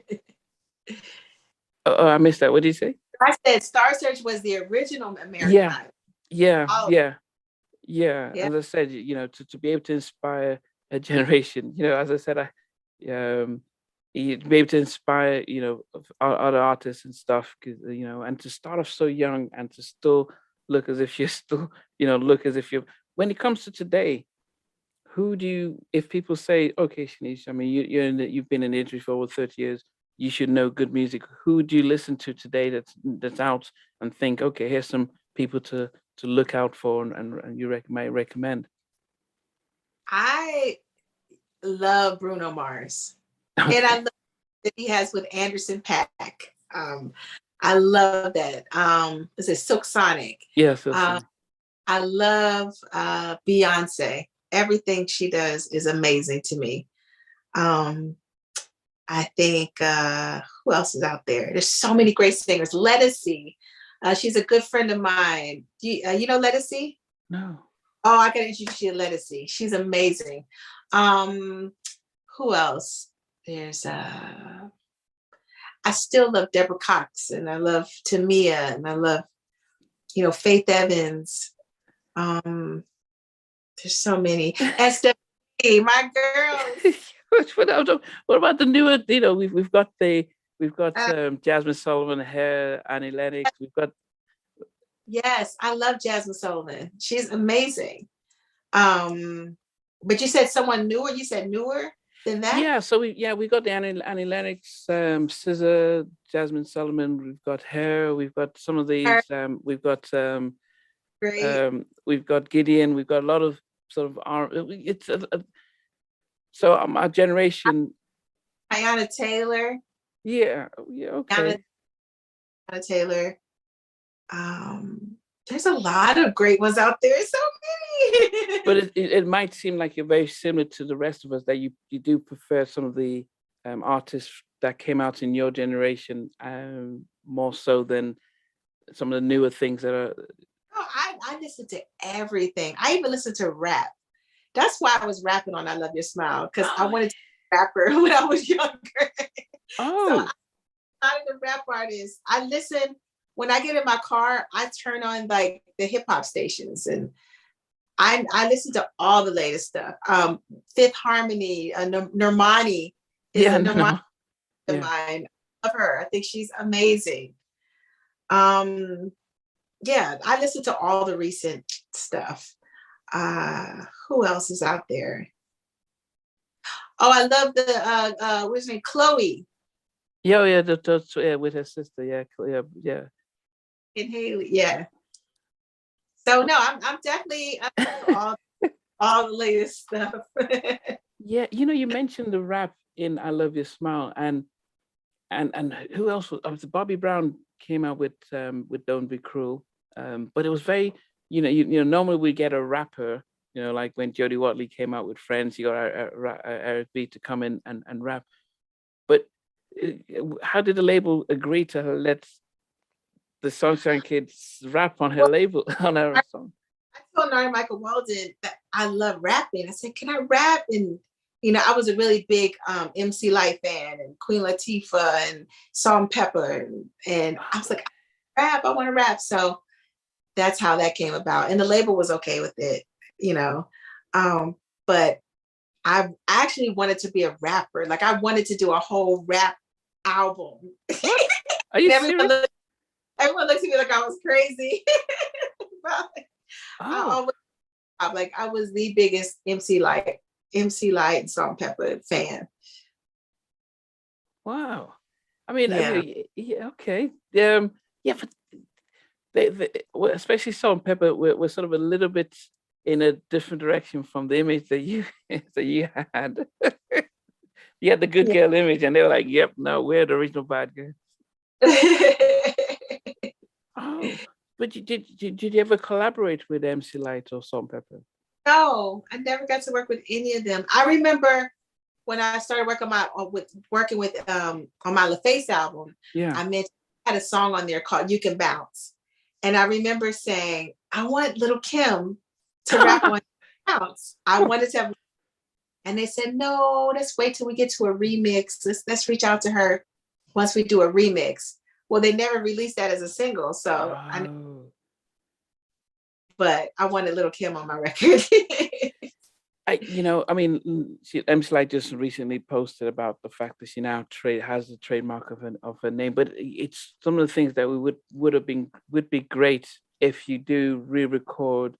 Oh, I missed that. What did you say? I said Star Search was the original American Idol. Yeah. As I said, you know, to be able to inspire a generation, you know, as I said, you'd be able to inspire, other artists and stuff, and to start off so young and to still look as if you're still, look as if you're, when it comes to today, if people say, okay, Shanice, I mean, you've been in the industry for over 30 years, you should know good music. Who do you listen to today that's out and think, okay, here's some people to look out for and you might recommend? I love Bruno Mars. Okay. And I love that he has with Anderson .Paak. I love that. Is it Silk Sonic? Yes. I love Beyonce. Everything she does is amazing to me. I think who else is out there? There's so many great singers. Odyssey. She's a good friend of mine. You know Odyssey? No. Oh, I gotta introduce you to Odyssey. She's amazing. Who else? There's I still love Deborah Cox, and I love Tamia, and I love, Faith Evans. There's so many. SWP, my girl. What about the newer? We've got Jasmine Sullivan, Annie Lennox. We've got. Yes, I love Jasmine Sullivan. She's amazing. But you said someone newer. You said newer than that. Yeah. So we got the Annie Lennox, SZA, Jasmine Sullivan. We've got her. We've got some of these. We've got Great. we've got Gideon. We've got a lot of sort of so our generation. Ayanna Taylor. Yeah. Okay. Ayanna Taylor. There's a lot of great ones out there. So many. But it might seem like you're very similar to the rest of us, that you do prefer some of the artists that came out in your generation more so than some of the newer things that are. Oh, I listen to everything. I even listen to rap. That's why I was rapping on I Love Your Smile, because I wanted to be a rapper when I was younger. Oh. So I'm not a rap artist. I listen, when I get in my car, I turn on like the hip hop stations, and I listen to all the latest stuff. Fifth Harmony, Normani is a Normani of mine. I love her. I think she's amazing. Yeah, I listen to all the recent stuff. Who else is out there? Oh, I love the what's her name? Chloe. Yeah, with her sister. Yeah. And Haley, yeah. So no, I'm definitely all the latest stuff. Yeah, you mentioned the rap in I Love Your Smile, and who else was Bobby Brown came out with Don't Be Cruel. But it was very, normally we get a rapper, like when Jody Watley came out with Friends, you got Eric B to come in and rap. But how did the label agree to let the Sunshine Kids rap on her label, on her song? I told Michael Walden that I love rapping. I said, can I rap? And, I was a really big MC Lyte fan, and Queen Latifah and Salt-N-Pepa. And I was like, I want to rap. So that's how that came about. And the label was okay with it, but I actually wanted to be a rapper. Like, I wanted to do a whole rap album. Are you serious? Everyone looks at me like I was crazy. I was the biggest MC Lyte and Salt-N-Pepa fan. Wow. I mean, okay. But they, especially Salt-N-Pepa, we're sort of a little bit in a different direction from the image that you had. You had the good girl image, and they were like, "Yep, no, we're the original bad girl." Oh, but did you ever collaborate with MC Lyte or Salt-N-Pepa? No, I never got to work with any of them. I remember when I started working with on my LaFace album. Yeah, I had a song on there called "You Can Bounce," and I remember saying, "I want Little Kim to rap on Bounce." I wanted to have, and they said, "No, let's wait till we get to a remix. Let's reach out to her once we do a remix." Well, they never released that as a single, so but I wanted Little Kim on my record. MC Light just recently posted about the fact that she now has the trademark of her name, but it's some of the things that would be great if you do re-record,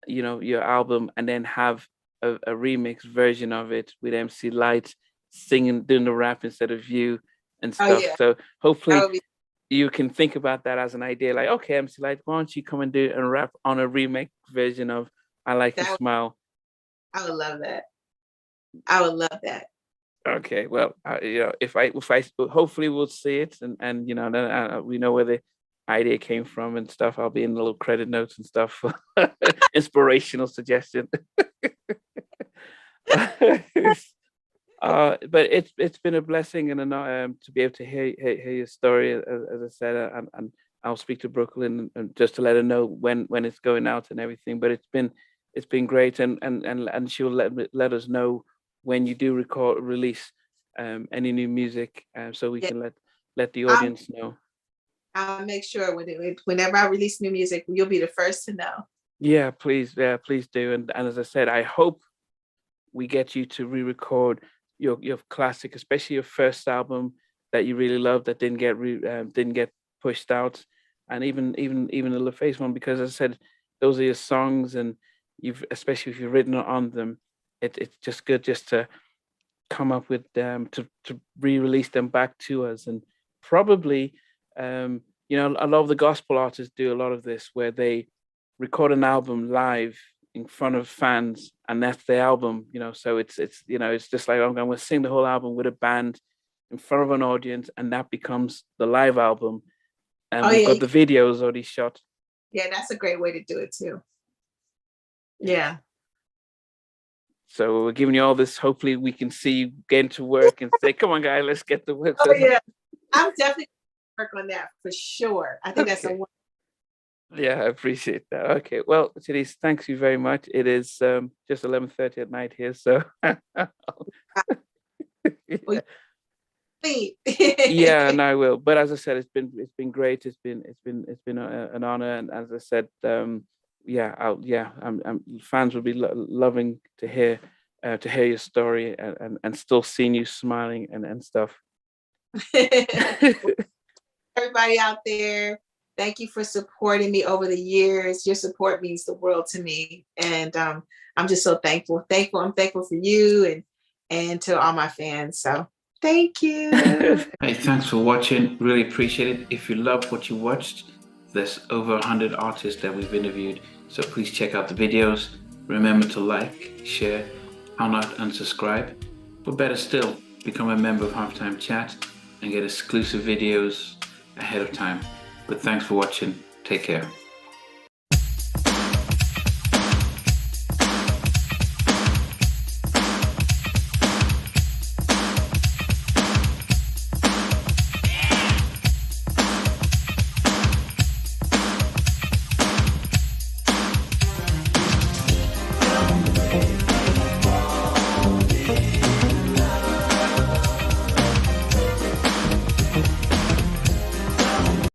your album and then have a remix version of it with MC Light singing, doing the rap instead of you and stuff. Oh, yeah. So hopefully you can think about that as an idea, like, okay, MC Light, why don't you come and do a rap on a remake version of I Like Your Smile? I would love that. I would love that. Okay, well, if I hopefully we'll see it, and then we know where the idea came from and stuff. I'll be in the little credit notes and stuff for inspirational suggestion. But it's been a blessing and to be able to hear your story, as I said, and I'll speak to Brooklyn and just to let her know when it's going out and everything. But it's been great, and she'll let us know when you do release any new music, so we can let the audience know. I'll make sure whenever I release new music, you'll be the first to know. Yeah, please do. And as I said, I hope we get you to re-record your classic, especially your first album that you really loved that didn't get pushed out, and even the LaFace one, because as I said, those are your songs, and especially if you've written on them, it's just good just to come up with them to re-release them back to us. And probably a lot of the gospel artists do a lot of this, where they record an album live in front of fans, and that's the album, so it's just like, I'm going to sing the whole album with a band in front of an audience, and that becomes the live album. And we've got the videos already shot. Yeah, that's a great way to do it too. Yeah. So we're giving you all this. Hopefully we can see you getting to work and say, come on, guys, let's get to work. Oh, yeah. I'm definitely work on that for sure. I think that's a wonderful. Yeah, I appreciate that. Okay, well, Shanice, thanks you very much. It is just 11:30 at night here, so yeah, and I will. But as I said, it's been great. It's been an honor, and as I said, fans will be loving to hear your story and still seeing you smiling and stuff. Everybody out there, thank you for supporting me over the years. Your support means the world to me, and I'm just so thankful. I'm thankful for you and to all my fans. So thank you. Hey, thanks for watching. Really appreciate it. If you love what you watched, there's over 100 artists that we've interviewed, so please check out the videos. Remember to like, share, how not unsubscribe, but better still, become a member of Halftime Chat and get exclusive videos ahead of time. But thanks for watching. Take care.